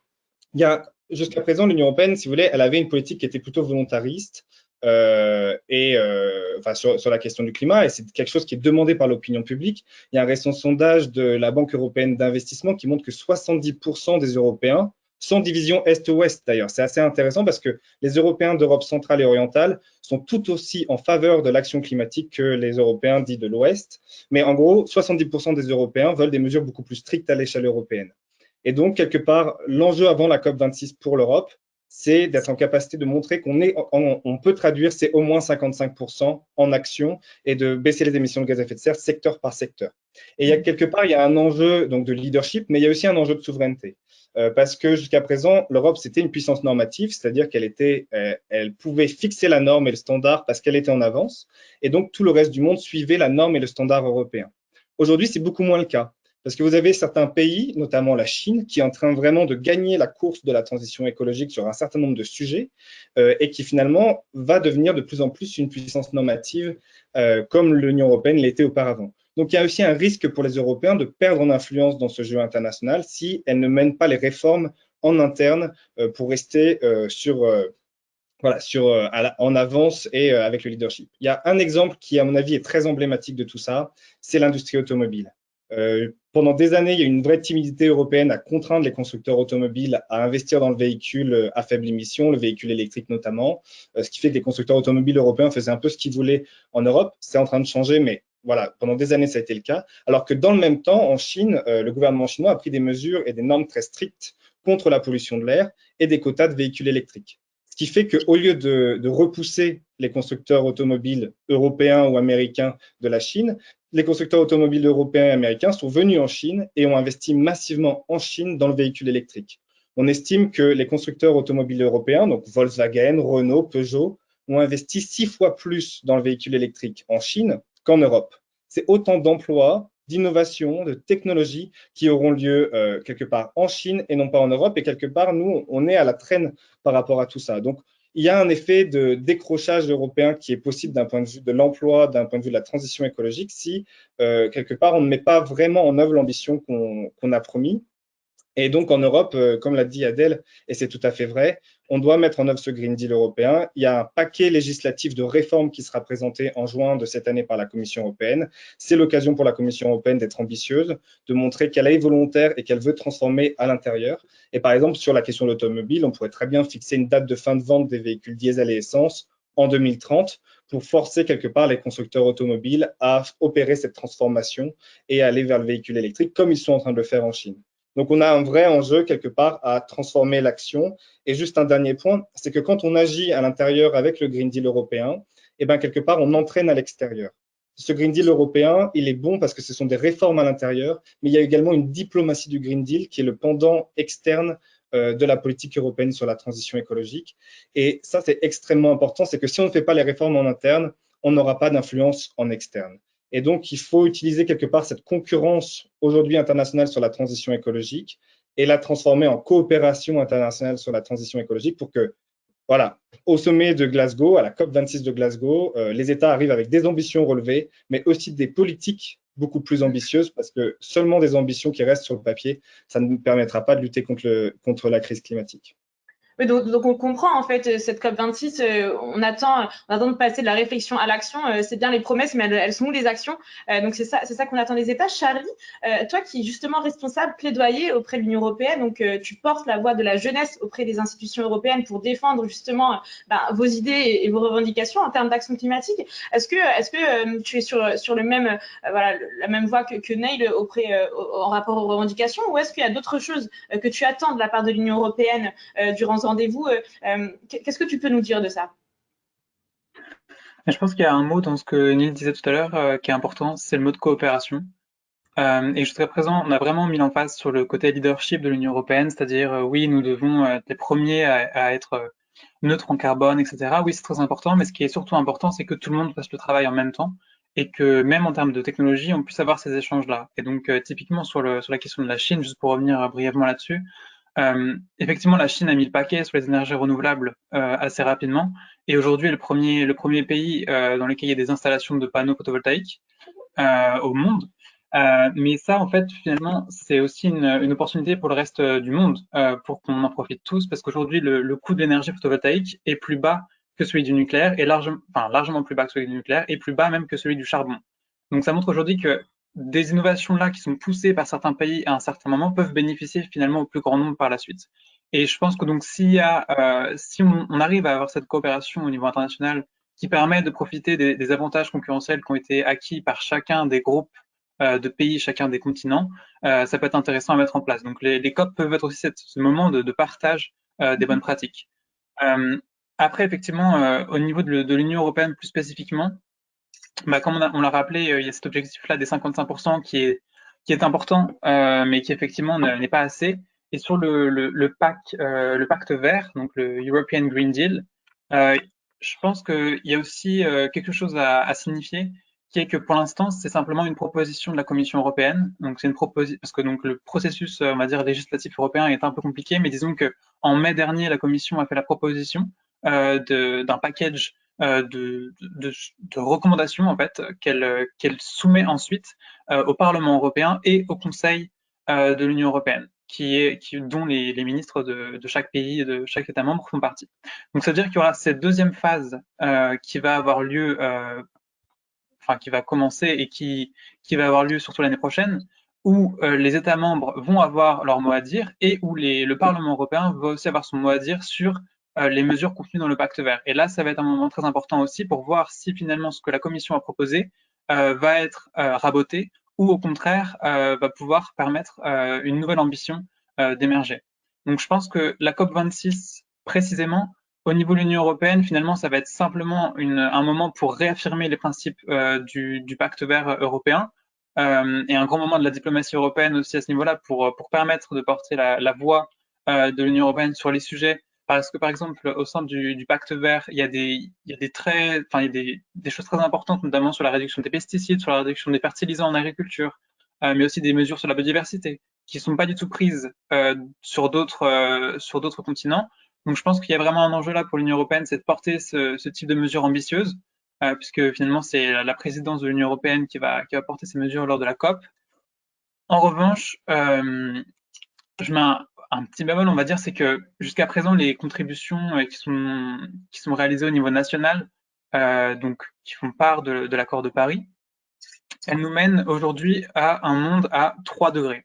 Jusqu'à présent, l'Union européenne, si vous voulez, elle avait une politique qui était plutôt volontariste. Sur la question du climat, et c'est quelque chose qui est demandé par l'opinion publique. Il y a un récent sondage de la Banque européenne d'investissement qui montre que 70% des Européens, sans division Est-Ouest d'ailleurs, c'est assez intéressant parce que les Européens d'Europe centrale et orientale sont tout aussi en faveur de l'action climatique que les Européens dits de l'Ouest, mais en gros, 70% des Européens veulent des mesures beaucoup plus strictes à l'échelle européenne. Et donc, quelque part, l'enjeu avant la COP26 pour l'Europe, c'est d'être en capacité de montrer qu'on peut traduire ces au moins 55% en action et de baisser les émissions de gaz à effet de serre secteur par secteur. Et quelque part, il y a un enjeu donc, de leadership, mais il y a aussi un enjeu de souveraineté. Parce que jusqu'à présent, l'Europe, c'était une puissance normative, c'est-à-dire elle pouvait fixer la norme et le standard parce qu'elle était en avance, et donc tout le reste du monde suivait la norme et le standard européen. Aujourd'hui, c'est beaucoup moins le cas. Parce que vous avez certains pays, notamment la Chine, qui est en train vraiment de gagner la course de la transition écologique sur un certain nombre de sujets et qui finalement va devenir de plus en plus une puissance normative comme l'Union européenne l'était auparavant. Donc il y a aussi un risque pour les Européens de perdre en influence dans ce jeu international si elles ne mènent pas les réformes en interne pour rester en avance et avec le leadership. Il y a un exemple qui, à mon avis, est très emblématique de tout ça, c'est l'industrie automobile. Pendant des années, il y a une vraie timidité européenne à contraindre les constructeurs automobiles à investir dans le véhicule à faible émission, le véhicule électrique notamment, ce qui fait que les constructeurs automobiles européens faisaient un peu ce qu'ils voulaient en Europe. C'est en train de changer, mais voilà, pendant des années, ça a été le cas. Alors que dans le même temps, en Chine, le gouvernement chinois a pris des mesures et des normes très strictes contre la pollution de l'air et des quotas de véhicules électriques. Ce qui fait qu'au lieu de repousser les constructeurs automobiles européens ou américains de la Chine, les constructeurs automobiles européens et américains sont venus en Chine et ont investi massivement en Chine dans le véhicule électrique. On estime que les constructeurs automobiles européens, donc Volkswagen, Renault, Peugeot, ont investi 6 fois plus dans le véhicule électrique en Chine qu'en Europe. C'est autant d'emplois, d'innovation, de technologies qui auront lieu quelque part en Chine et non pas en Europe. Et quelque part, nous, on est à la traîne par rapport à tout ça. Donc, il y a un effet de décrochage européen qui est possible d'un point de vue de l'emploi, d'un point de vue de la transition écologique, si quelque part on ne met pas vraiment en œuvre l'ambition qu'on a promis. Et donc, en Europe, comme l'a dit Adèle, et c'est tout à fait vrai, on doit mettre en œuvre ce Green Deal européen. Il y a un paquet législatif de réformes qui sera présenté en juin de cette année par la Commission européenne. C'est l'occasion pour la Commission européenne d'être ambitieuse, de montrer qu'elle est volontaire et qu'elle veut transformer à l'intérieur. Et par exemple, sur la question de l'automobile, on pourrait très bien fixer une date de fin de vente des véhicules diesel et essence en 2030 pour forcer quelque part les constructeurs automobiles à opérer cette transformation et aller vers le véhicule électrique comme ils sont en train de le faire en Chine. Donc, on a un vrai enjeu quelque part à transformer l'action. Et juste un dernier point, c'est que quand on agit à l'intérieur avec le Green Deal européen, eh ben, quelque part, on entraîne à l'extérieur. Ce Green Deal européen, il est bon parce que ce sont des réformes à l'intérieur, mais il y a également une diplomatie du Green Deal qui est le pendant externe de la politique européenne sur la transition écologique. Et ça, c'est extrêmement important, c'est que si on ne fait pas les réformes en interne, on n'aura pas d'influence en externe. Et donc, il faut utiliser quelque part cette concurrence aujourd'hui internationale sur la transition écologique et la transformer en coopération internationale sur la transition écologique pour que, voilà, au sommet de Glasgow, à la COP26 de Glasgow, les États arrivent avec des ambitions relevées, mais aussi des politiques beaucoup plus ambitieuses parce que seulement des ambitions qui restent sur le papier, ça ne nous permettra pas de lutter contre la crise climatique. Oui, donc on comprend en fait cette COP26, on attend de passer de la réflexion à l'action. C'est bien les promesses, mais elles sont où les actions? Donc c'est ça qu'on attend des États. Charlie, toi qui es justement responsable plaidoyer auprès de l'Union européenne, donc tu portes la voix de la jeunesse auprès des institutions européennes pour défendre justement vos idées et vos revendications en termes d'action climatique. Est-ce que tu es sur le même voilà la même voie que Neil en rapport aux revendications, ou est-ce qu'il y a d'autres choses que tu attends de la part de l'Union européenne durant ce rendez-vous? Qu'est-ce que tu peux nous dire de ça? Je pense qu'il y a un mot dans ce que Neil disait tout à l'heure qui est important, c'est le mot de coopération. Et jusqu'à présent, on a vraiment mis l'emphase sur le côté leadership de l'Union européenne, c'est-à-dire oui, nous devons être les premiers à être neutres en carbone, etc. Oui, c'est très important, mais ce qui est surtout important, c'est que tout le monde fasse le travail en même temps et que même en termes de technologie, on puisse avoir ces échanges-là. Et donc, typiquement sur la question de la Chine, juste pour revenir brièvement là-dessus, effectivement, la Chine a mis le paquet sur les énergies renouvelables assez rapidement. Et aujourd'hui, le premier pays dans lequel il y a des installations de panneaux photovoltaïques au monde. Mais ça, en fait, finalement, c'est aussi une opportunité pour le reste du monde, pour qu'on en profite tous, parce qu'aujourd'hui, le coût de l'énergie photovoltaïque est plus bas que celui du nucléaire, et largement plus bas que celui du nucléaire, et plus bas même que celui du charbon. Donc ça montre aujourd'hui que des innovations là qui sont poussées par certains pays à un certain moment peuvent bénéficier finalement au plus grand nombre par la suite. Et je pense que donc si on arrive à avoir cette coopération au niveau international qui permet de profiter des avantages concurrentiels qui ont été acquis par chacun des groupes de pays, chacun des continents, ça peut être intéressant à mettre en place. Donc les COP peuvent être aussi ce moment de partage des bonnes pratiques. Après, effectivement, au niveau de l'Union européenne plus spécifiquement, comme on l'a rappelé, il y a cet objectif-là des 55% qui est important, mais qui effectivement n'est pas assez. Et sur le pacte vert, donc le European Green Deal, je pense qu'il y a aussi quelque chose à signifier, qui est que pour l'instant, c'est simplement une proposition de la Commission européenne. Donc c'est une proposition parce que donc le processus, on va dire législatif européen est un peu compliqué, mais disons que en mai dernier, la Commission a fait la proposition d'un package de recommandations en fait qu'elle soumet ensuite au Parlement européen et au Conseil de l'Union européenne, dont les ministres de chaque pays et de chaque État membre font partie. Donc ça veut dire qu'il y aura cette deuxième phase qui va avoir lieu, qui va commencer et qui va avoir lieu surtout l'année prochaine, où les États membres vont avoir leur mot à dire et où le Parlement européen va aussi avoir son mot à dire sur les mesures contenues dans le pacte vert. Et là, ça va être un moment très important aussi pour voir si finalement ce que la Commission a proposé va être raboté ou au contraire va pouvoir permettre une nouvelle ambition d'émerger. Donc je pense que la COP26, précisément, au niveau de l'Union européenne, finalement, ça va être simplement un moment pour réaffirmer les principes du pacte vert européen et un grand moment de la diplomatie européenne aussi à ce niveau-là pour permettre de porter la voix de l'Union européenne sur les sujets. Parce que, par exemple, au sein du pacte vert, il y a des choses très importantes, notamment sur la réduction des pesticides, sur la réduction des fertilisants en agriculture, mais aussi des mesures sur la biodiversité, qui sont pas du tout prises sur d'autres continents. Donc, je pense qu'il y a vraiment un enjeu là pour l'Union européenne, c'est de porter ce type de mesures ambitieuses, puisque finalement, c'est la présidence de l'Union européenne qui va porter ces mesures lors de la COP. En revanche, je mets un petit bémol, on va dire, c'est que jusqu'à présent, les contributions qui sont réalisées au niveau national, donc qui font part de l'accord de Paris, elles nous mènent aujourd'hui à un monde à 3 degrés.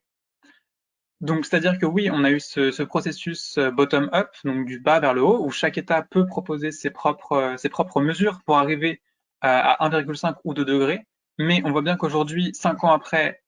Donc, c'est-à-dire que oui, on a eu ce processus bottom-up, donc du bas vers le haut, où chaque État peut proposer ses propres mesures pour arriver à 1,5 ou 2 degrés. Mais on voit bien qu'aujourd'hui, 5 ans après,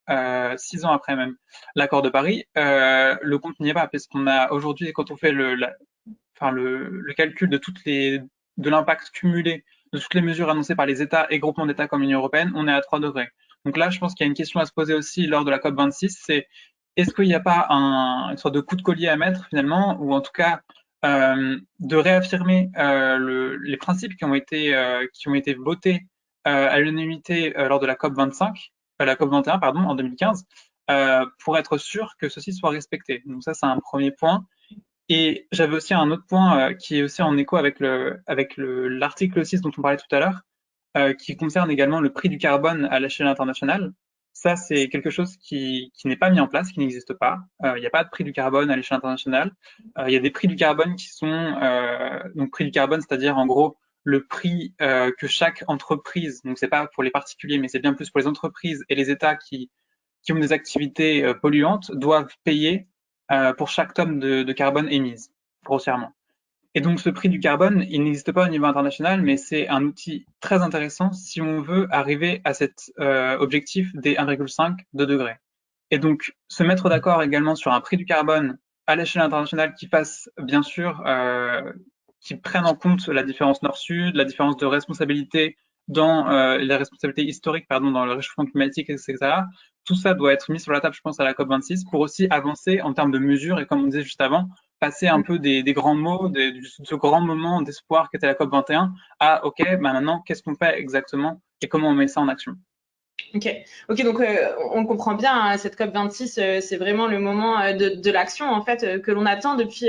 6 ans après même, l'accord de Paris, le compte n'y est pas, parce qu'on a aujourd'hui, quand on fait le calcul de l'impact cumulé de toutes les mesures annoncées par les États et groupements d'États comme l'Union européenne, on est à 3 degrés. Donc là, je pense qu'il y a une question à se poser aussi lors de la COP26, c'est est-ce qu'il n'y a pas une sorte de coup de collier à mettre finalement, ou en tout cas de réaffirmer les principes qui ont été votés à l'unanimité lors de la COP25, la COP21 pardon, en 2015, pour être sûr que ceci soit respecté. Donc ça, c'est un premier point. Et j'avais aussi un autre point qui est aussi en écho avec l'article 6 dont on parlait tout à l'heure, qui concerne également le prix du carbone à l'échelle internationale. Ça, c'est quelque chose qui n'est pas mis en place, qui n'existe pas. Il n'y a pas de prix du carbone à l'échelle internationale. Il y a des prix du carbone qui sont donc prix du carbone, c'est-à-dire en gros le prix que chaque entreprise, donc c'est pas pour les particuliers, mais c'est bien plus pour les entreprises et les États qui ont des activités polluantes, doivent payer pour chaque tonne de carbone émise, grossièrement. Et donc ce prix du carbone, il n'existe pas au niveau international, mais c'est un outil très intéressant si on veut arriver à cet objectif des 1,5, 2 degrés. Et donc se mettre d'accord également sur un prix du carbone à l'échelle internationale qui fasse, bien sûr, qui prenne en compte la différence nord-sud, la différence de responsabilité dans les responsabilités historiques, pardon, dans le réchauffement climatique, etc. Tout ça doit être mis sur la table, je pense, à la COP26 pour aussi avancer en termes de mesures et, comme on disait juste avant, passer un peu des grands mots, de ce grand moment d'espoir qu'était la COP21 à OK, bah maintenant, qu'est-ce qu'on fait exactement et comment on met ça en action? Ok, donc on comprend bien, hein, cette COP26, c'est vraiment le moment de l'action en fait que l'on attend depuis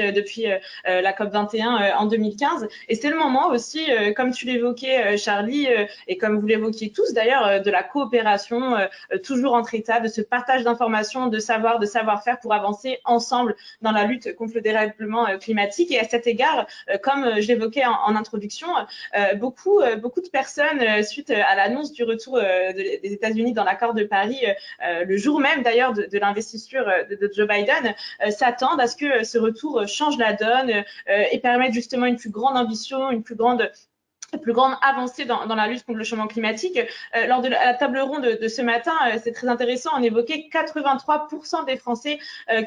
la COP21 en 2015. Et c'est le moment aussi, comme tu l'évoquais, Charlie, et comme vous l'évoquiez tous d'ailleurs, de la coopération toujours entre États, de ce partage d'informations, de savoir-faire pour avancer ensemble dans la lutte contre le dérèglement climatique. Et à cet égard, comme je l'évoquais en introduction, beaucoup de personnes, suite à l'annonce du retour des États-Unis dans l'accord de Paris, le jour même d'ailleurs de l'investiture de Joe Biden, s'attendent à ce que ce retour change la donne et permette justement une plus grande ambition, une plus grande avancée dans la lutte contre le changement climatique. Lors de la table ronde de ce matin, c'est très intéressant, on évoquait 83% des Français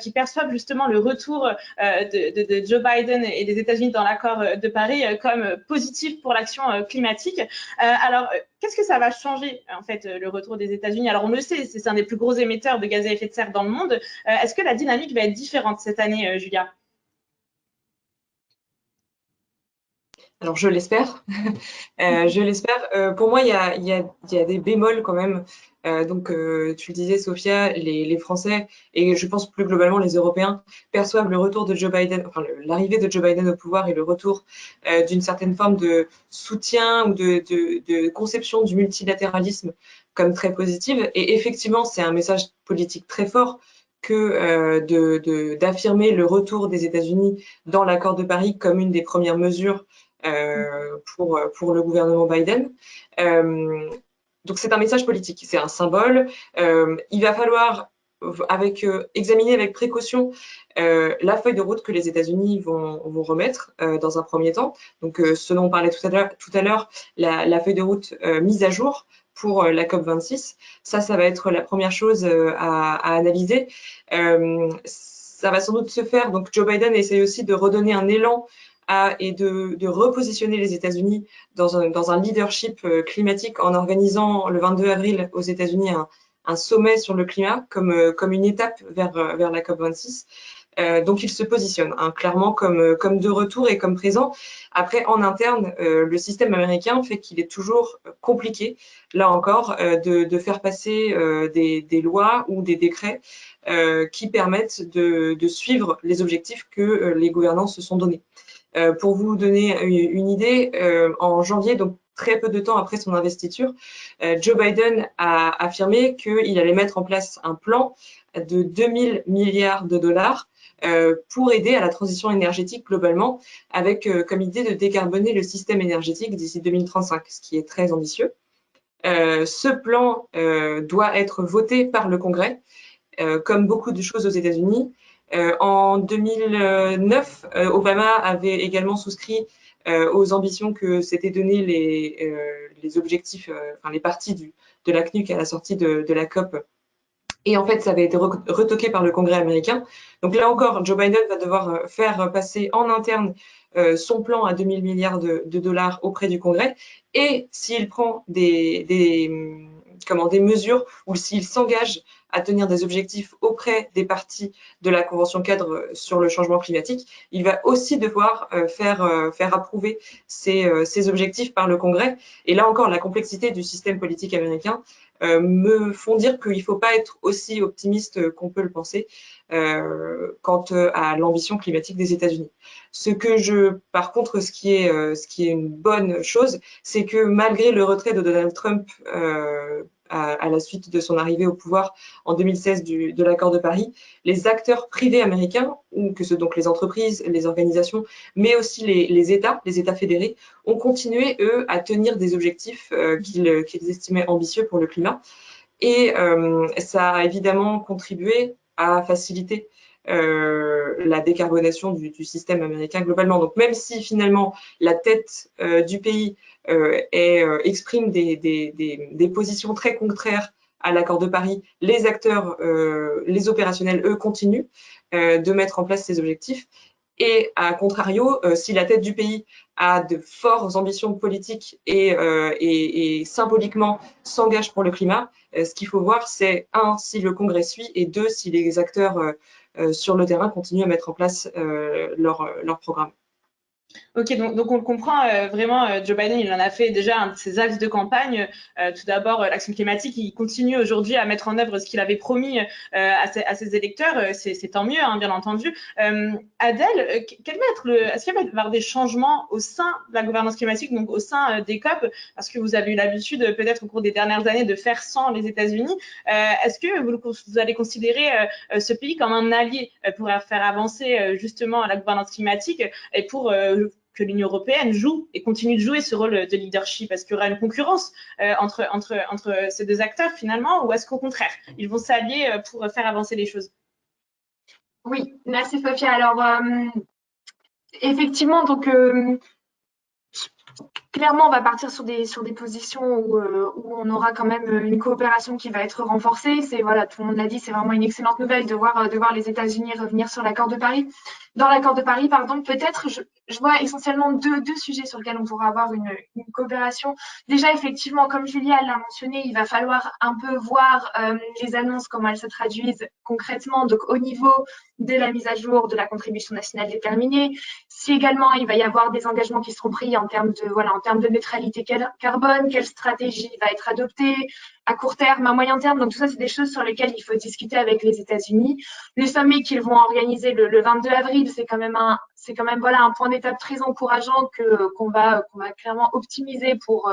qui perçoivent justement le retour de Joe Biden et des États-Unis dans l'accord de Paris comme positif pour l'action climatique. Alors, qu'est-ce que ça va changer, en fait, le retour des États-Unis? Alors, on le sait, c'est un des plus gros émetteurs de gaz à effet de serre dans le monde. Est-ce que la dynamique va être différente cette année, Julia? Alors, je l'espère. Je l'espère. Pour moi, il y a des bémols quand même. Donc, tu le disais, Sophia, les Français et je pense plus globalement les Européens perçoivent le retour de Joe Biden, enfin l'arrivée de Joe Biden au pouvoir et le retour d'une certaine forme de soutien ou de conception du multilatéralisme comme très positive. Et effectivement, c'est un message politique très fort que d'affirmer le retour des États-Unis dans l'accord de Paris comme une des premières mesures pour le gouvernement Biden. Donc c'est un message politique, c'est un symbole. Il va falloir examiner avec précaution la feuille de route que les États-Unis vont remettre dans un premier temps. Donc ce dont on parlait tout à l'heure, la feuille de route mise à jour pour la COP26. Ça va être la première chose à analyser. Ça va sans doute se faire. Donc Joe Biden essaie aussi de redonner un élan et de repositionner les États-Unis dans un leadership climatique en organisant le 22 avril aux États-Unis un sommet sur le climat comme une étape vers la COP26. Donc il se positionne clairement comme de retour et comme présent. Après, en interne, le système américain fait qu'il est toujours compliqué, là encore, de faire passer des lois ou des décrets qui permettent de suivre les objectifs que les gouvernants se sont donnés. Pour vous donner une idée, en janvier, donc très peu de temps après son investiture, Joe Biden a affirmé qu'il allait mettre en place un plan de 2000 milliards de dollars pour aider à la transition énergétique globalement, avec comme idée de décarboner le système énergétique d'ici 2035, ce qui est très ambitieux. Ce plan doit être voté par le Congrès, comme beaucoup de choses aux États-Unis. En 2009, Obama avait également souscrit aux ambitions que s'étaient donné les objectifs, enfin les parties de la CNUC à la sortie de la COP. Et en fait, ça avait été retoqué par le Congrès américain. Donc là encore, Joe Biden va devoir faire passer en interne son plan à 2000 milliards de dollars auprès du Congrès. Et s'il prend des mesures ou s'il s'engage à tenir des objectifs auprès des parties de la Convention cadre sur le changement climatique, il va aussi devoir faire approuver ces objectifs par le Congrès. Et là encore, la complexité du système politique américain me font dire qu'il ne faut pas être aussi optimiste qu'on peut le penser quant à l'ambition climatique des États-Unis. Par contre, ce qui est une bonne chose, c'est que malgré le retrait de Donald Trump à la suite de son arrivée au pouvoir en 2016 de l'accord de Paris, les acteurs privés américains, que ce donc les entreprises, les organisations, mais aussi les États fédérés, ont continué, eux, à tenir des objectifs qu'ils estimaient ambitieux pour le climat. Et ça a évidemment contribué à faciliter la décarbonation du système américain globalement. Donc même si finalement la tête du pays exprime des positions très contraires à l'accord de Paris, les acteurs, les opérationnels, eux, continuent de mettre en place ces objectifs. Et à contrario, si la tête du pays a de fortes ambitions politiques et symboliquement s'engage pour le climat, ce qu'il faut voir, c'est si le Congrès suit, et deux, si les acteurs sur le terrain continuent à mettre en place leur programme. Ok, donc on le comprend vraiment, Joe Biden, il en a fait déjà un de ses axes de campagne. Tout d'abord, l'action climatique, il continue aujourd'hui à mettre en œuvre ce qu'il avait promis à ses électeurs. C'est tant mieux, hein, bien entendu. Adèle, est-ce qu'il va y avoir des changements au sein de la gouvernance climatique, donc au sein des COP, parce que vous avez eu l'habitude, peut-être au cours des dernières années, de faire sans les États-Unis. Est-ce que vous allez considérer ce pays comme un allié pour faire avancer justement la gouvernance climatique et pour que l'Union européenne joue et continue de jouer ce rôle de leadership? Est-ce qu'il y aura une concurrence entre ces deux acteurs finalement, ou est-ce qu'au contraire, ils vont s'allier pour faire avancer les choses? Oui, merci Sophia. Alors, effectivement, donc clairement, on va partir sur des positions où on aura quand même une coopération qui va être renforcée. Tout le monde l'a dit, c'est vraiment une excellente nouvelle de voir les États-Unis revenir sur l'accord de Paris. Dans l'accord de Paris, pardon, peut-être, je vois essentiellement deux sujets sur lesquels on pourra avoir une coopération. Déjà, effectivement, comme Julia l'a mentionné, il va falloir un peu voir les annonces, comment elles se traduisent concrètement, donc au niveau de la mise à jour de la contribution nationale déterminée. Si également il va y avoir des engagements qui seront pris en termes de neutralité carbone, quelle stratégie va être adoptée à court terme, à moyen terme. Donc tout ça, c'est des choses sur lesquelles il faut discuter avec les États-Unis. Le sommet qu'ils vont organiser le 22 avril, c'est quand même un point d'étape très encourageant qu'on va clairement optimiser pour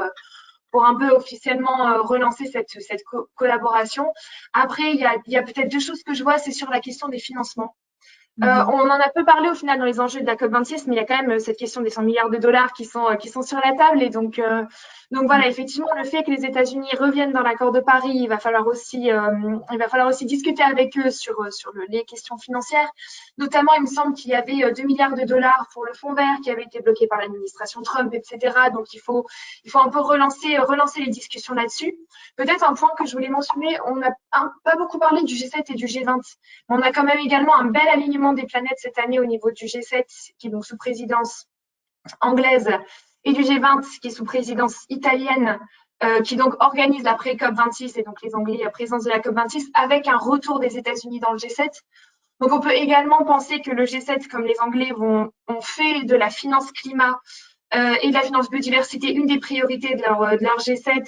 un peu officiellement relancer cette collaboration. Après, il y a peut-être deux choses que je vois, c'est sur la question des financements. On en a peu parlé au final dans les enjeux de la COP26, mais il y a quand même cette question des 100 milliards de dollars qui sont sur la table. Et donc voilà, effectivement, le fait que les États-Unis reviennent dans l'accord de Paris, il va falloir aussi discuter avec eux sur les questions financières. Notamment, il me semble qu'il y avait 2 milliards de dollars pour le fonds vert qui avait été bloqué par l'administration Trump, etc. Donc il faut un peu relancer les discussions là-dessus. Peut-être un point que je voulais mentionner, on n'a pas beaucoup parlé du G7 et du G20. On a quand même également un bel alignement des planètes cette année au niveau du G7, qui est donc sous présidence anglaise, et du G20, qui est sous présidence italienne, qui donc organise la pré-COP26, et donc les Anglais à présence de la COP26, avec un retour des États-Unis dans le G7. Donc on peut également penser que le G7, comme les Anglais ont fait de la finance climat et de la finance biodiversité une des priorités de leur G7,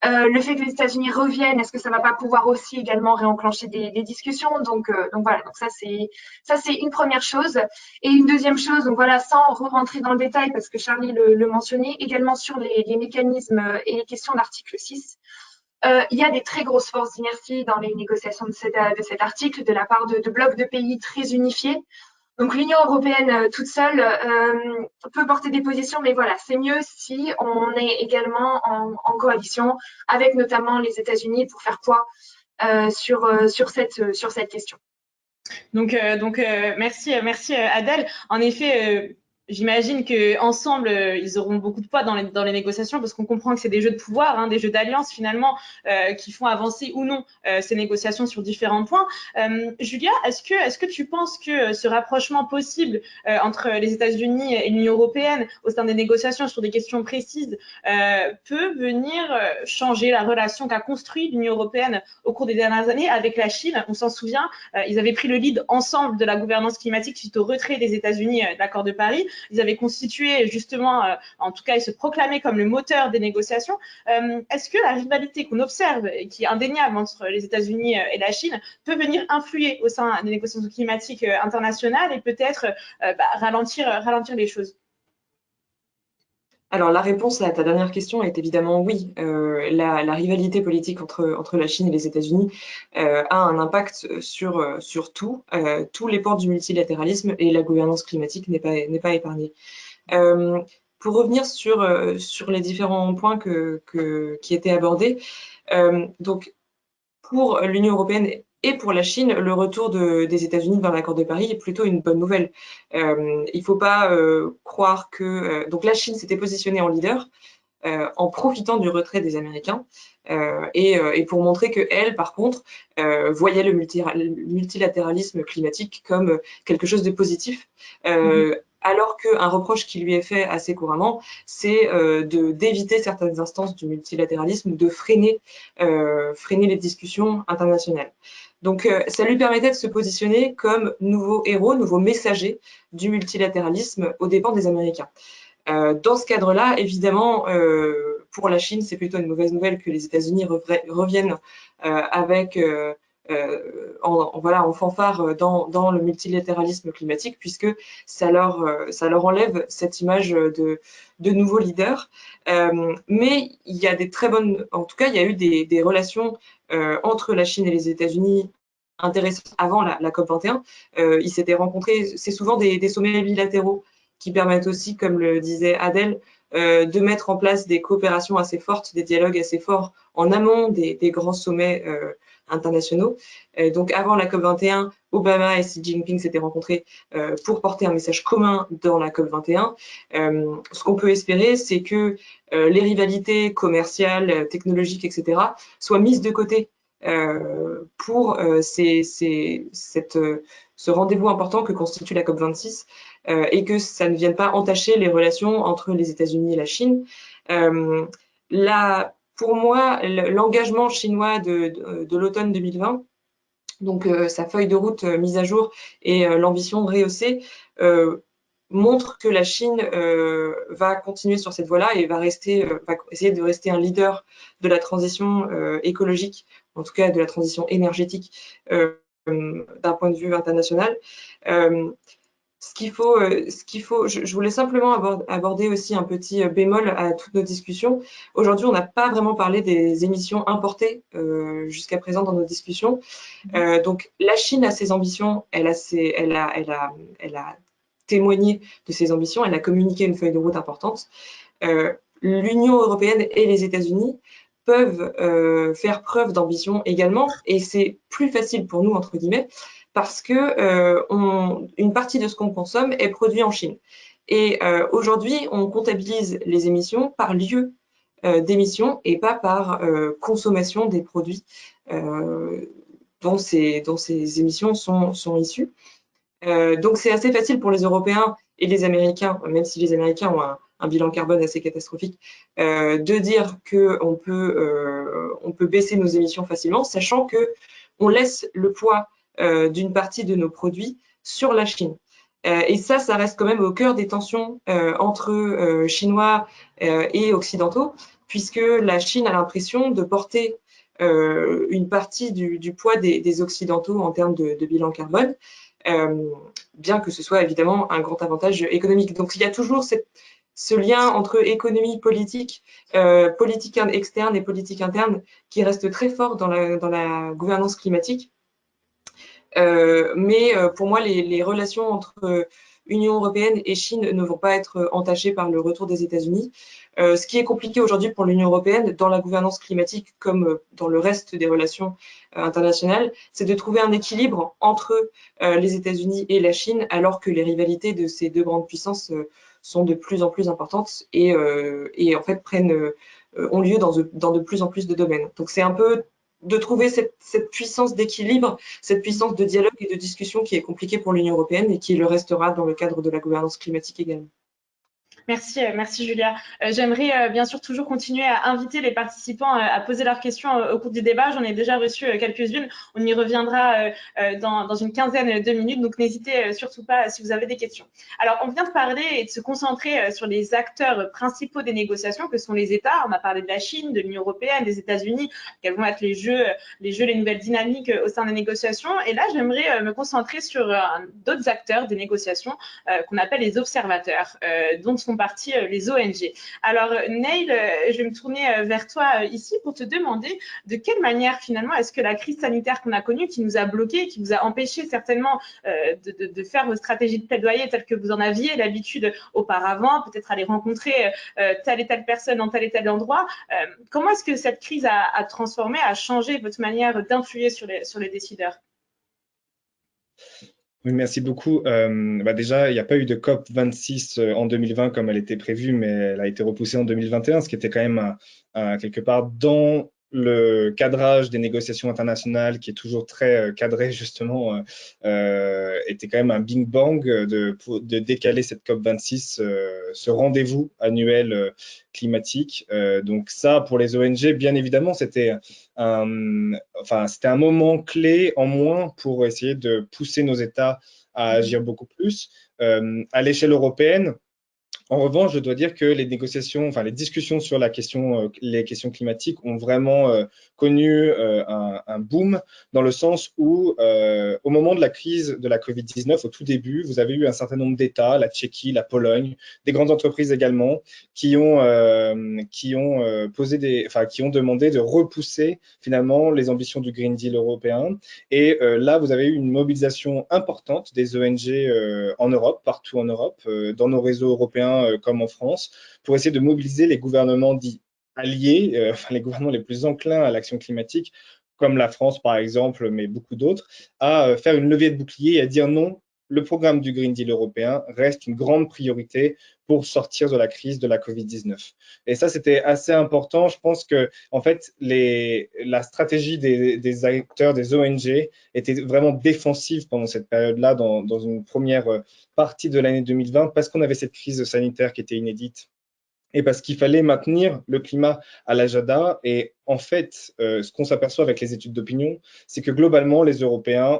Le fait que les États-Unis reviennent, est-ce que ça va pas pouvoir aussi également réenclencher des discussions? Donc voilà, donc ça c'est une première chose. Et une deuxième chose, donc voilà, sans rentrer dans le détail parce que Charlie le mentionnait, également sur les mécanismes et les questions d'article 6. Il y a des très grosses forces d'inertie dans les négociations de cet article de la part de blocs de pays très unifiés. Donc l'Union européenne toute seule peut porter des positions, mais voilà, c'est mieux si on est également en coalition avec notamment les États-Unis pour faire poids sur cette question. Donc merci Adèle. En effet, j'imagine qu'ensemble, ils auront beaucoup de poids dans les négociations parce qu'on comprend que c'est des jeux de pouvoir, hein, des jeux d'alliance finalement, qui font avancer ou non ces négociations sur différents points. Julia, est-ce que tu penses que ce rapprochement possible entre les États-Unis et l'Union européenne au sein des négociations sur des questions précises peut venir changer la relation qu'a construite l'Union européenne au cours des dernières années avec la Chine? On s'en souvient, ils avaient pris le lead ensemble de la gouvernance climatique suite au retrait des États-Unis de l'accord de Paris. Ils avaient constitué justement, en tout cas, ils se proclamaient comme le moteur des négociations. Est-ce que la rivalité qu'on observe, et qui est indéniable entre les États-Unis et la Chine, peut venir influer au sein des négociations climatiques internationales et peut-être ralentir les choses? Alors, la réponse à ta dernière question est évidemment oui. La rivalité politique entre la Chine et les États-Unis a un impact sur tout. Tous les pans du multilatéralisme et la gouvernance climatique n'est pas épargnée. Pour revenir sur les différents points qui étaient abordés, donc pour l'Union européenne et pour la Chine, le retour des États-Unis dans l'accord de Paris est plutôt une bonne nouvelle. Il ne faut pas croire que... donc la Chine s'était positionnée en leader en profitant du retrait des Américains et pour montrer qu'elle, par contre, voyait le multilatéralisme climatique comme quelque chose de positif. Alors qu'un reproche qui lui est fait assez couramment, c'est d'éviter certaines instances du multilatéralisme, de freiner les discussions internationales. Donc, ça lui permettait de se positionner comme nouveau héros, nouveau messager du multilatéralisme aux dépens des Américains. Dans ce cadre-là, évidemment, pour la Chine, c'est plutôt une mauvaise nouvelle que les États-Unis reviennent avec en fanfare dans le multilatéralisme climatique, puisque ça leur enlève cette image de nouveau leader. Mais il y a des très bonnes, en tout cas, il y a eu des relations entre la Chine et les États-Unis intéressantes avant la COP21. Ils s'étaient rencontrés, c'est souvent des sommets bilatéraux qui permettent aussi, comme le disait Adèle, de mettre en place des coopérations assez fortes, des dialogues assez forts en amont des grands sommets internationaux. Donc avant la COP21, Obama et Xi Jinping s'étaient rencontrés pour porter un message commun dans la COP21. Ce qu'on peut espérer, c'est que les rivalités commerciales, technologiques, etc., soient mises de côté pour ce rendez-vous important que constitue la COP26 et que ça ne vienne pas entacher les relations entre les États-Unis et la Chine. Pour moi, l'engagement chinois de l'automne 2020, donc sa feuille de route mise à jour et l'ambition rehaussée, montre que la Chine va continuer sur cette voie-là et va essayer de rester un leader de la transition écologique, en tout cas de la transition énergétique d'un point de vue international. Je voulais simplement aborder aussi un petit bémol à toutes nos discussions. Aujourd'hui, on n'a pas vraiment parlé des émissions importées jusqu'à présent dans nos discussions. Donc, la Chine a ses ambitions, elle a témoigné de ses ambitions, elle a communiqué une feuille de route importante. L'Union européenne et les États-Unis peuvent faire preuve d'ambition également, et c'est plus facile pour nous, entre guillemets, parce que une partie de ce qu'on consomme est produit en Chine. Et aujourd'hui, on comptabilise les émissions par lieu d'émission et pas par consommation des produits dont ces émissions sont issues. Donc c'est assez facile pour les Européens et les Américains, même si les Américains ont un bilan carbone assez catastrophique, de dire qu'on peut baisser nos émissions facilement, sachant qu'on laisse le poids d'une partie de nos produits sur la Chine. Et ça reste quand même au cœur des tensions entre Chinois et Occidentaux, puisque la Chine a l'impression de porter une partie du poids des Occidentaux en termes de bilan carbone, bien que ce soit évidemment un grand avantage économique. Donc il y a toujours ce lien entre économie politique, politique externe et politique interne qui reste très fort dans la gouvernance climatique. Mais pour moi, les relations entre Union européenne et Chine ne vont pas être entachées par le retour des États-Unis. Ce qui est compliqué aujourd'hui pour l'Union européenne, dans la gouvernance climatique comme dans le reste des relations internationales, c'est de trouver un équilibre entre les États-Unis et la Chine, alors que les rivalités de ces deux grandes puissances sont de plus en plus importantes et en fait ont lieu dans de plus en plus de domaines. Donc c'est un peu de trouver cette puissance d'équilibre, cette puissance de dialogue et de discussion qui est compliquée pour l'Union européenne et qui le restera dans le cadre de la gouvernance climatique également. Merci Julia. J'aimerais bien sûr toujours continuer à inviter les participants à poser leurs questions au cours du débat. J'en ai déjà reçu quelques-unes. On y reviendra dans une quinzaine de minutes, donc n'hésitez surtout pas si vous avez des questions. Alors, on vient de parler et de se concentrer sur les acteurs principaux des négociations, que sont les États. On a parlé de la Chine, de l'Union européenne, des États-Unis, quels vont être les nouvelles dynamiques au sein des négociations. Et là, j'aimerais me concentrer sur d'autres acteurs des négociations qu'on appelle les observateurs, dont font partie les ONG. Alors, Neil, je vais me tourner vers toi ici pour te demander de quelle manière, finalement, est-ce que la crise sanitaire qu'on a connue, qui nous a bloqués, qui vous a empêché certainement de faire vos stratégies de plaidoyer telles que vous en aviez l'habitude auparavant, peut-être aller rencontrer telle et telle personne dans tel et tel endroit, comment est-ce que cette crise a transformé, a changé votre manière d'influer sur les décideurs? Oui, merci beaucoup. Déjà, il n'y a pas eu de COP26 en 2020 comme elle était prévue, mais elle a été repoussée en 2021, ce qui était quand même quelque part dans le cadrage des négociations internationales, qui est toujours très cadré justement, était quand même un bing bang de décaler cette COP26, ce rendez-vous annuel climatique. Donc ça, pour les ONG, bien évidemment, c'était un moment clé en moins pour essayer de pousser nos États à agir beaucoup plus. À l'échelle européenne, en revanche, je dois dire que les discussions sur les questions climatiques ont vraiment connu un boom, dans le sens où, au moment de la crise de la Covid-19, au tout début, vous avez eu un certain nombre d'États, la Tchéquie, la Pologne, des grandes entreprises également, qui ont demandé de repousser finalement les ambitions du Green Deal européen. Et là, vous avez eu une mobilisation importante des ONG en Europe, partout en Europe, dans nos réseaux européens comme en France, pour essayer de mobiliser les gouvernements dits alliés, les gouvernements les plus enclins à l'action climatique, comme la France par exemple, mais beaucoup d'autres, à faire une levée de bouclier et à dire non, le programme du Green Deal européen reste une grande priorité pour sortir de la crise de la Covid-19. Et ça, c'était assez important. Je pense que, en fait, la stratégie des acteurs, des ONG, était vraiment défensive pendant cette période-là, dans une première partie de l'année 2020, parce qu'on avait cette crise sanitaire qui était inédite et parce qu'il fallait maintenir le climat à l'agenda. Et en fait, ce qu'on s'aperçoit avec les études d'opinion, c'est que globalement, les Européens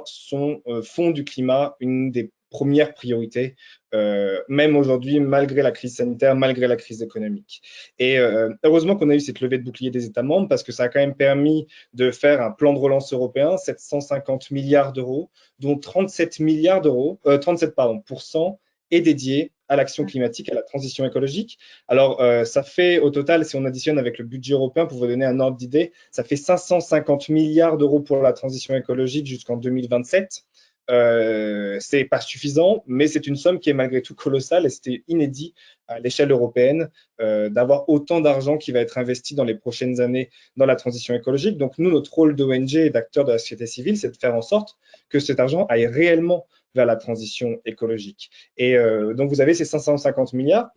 font du climat une des premières priorités, même aujourd'hui, malgré la crise sanitaire, malgré la crise économique. Et heureusement qu'on a eu cette levée de bouclier des États membres, parce que ça a quand même permis de faire un plan de relance européen, 750 milliards d'euros, dont 37 % est dédié à l'action climatique, à la transition écologique. Alors, ça fait au total, si on additionne avec le budget européen, pour vous donner un ordre d'idée, ça fait 550 milliards d'euros pour la transition écologique jusqu'en 2027. C'est pas suffisant, mais c'est une somme qui est malgré tout colossale, et c'était inédit à l'échelle européenne d'avoir autant d'argent qui va être investi dans les prochaines années dans la transition écologique. Donc nous, notre rôle d'ONG et d'acteurs de la société civile, c'est de faire en sorte que cet argent aille réellement vers la transition écologique. Et donc vous avez ces 550 milliards,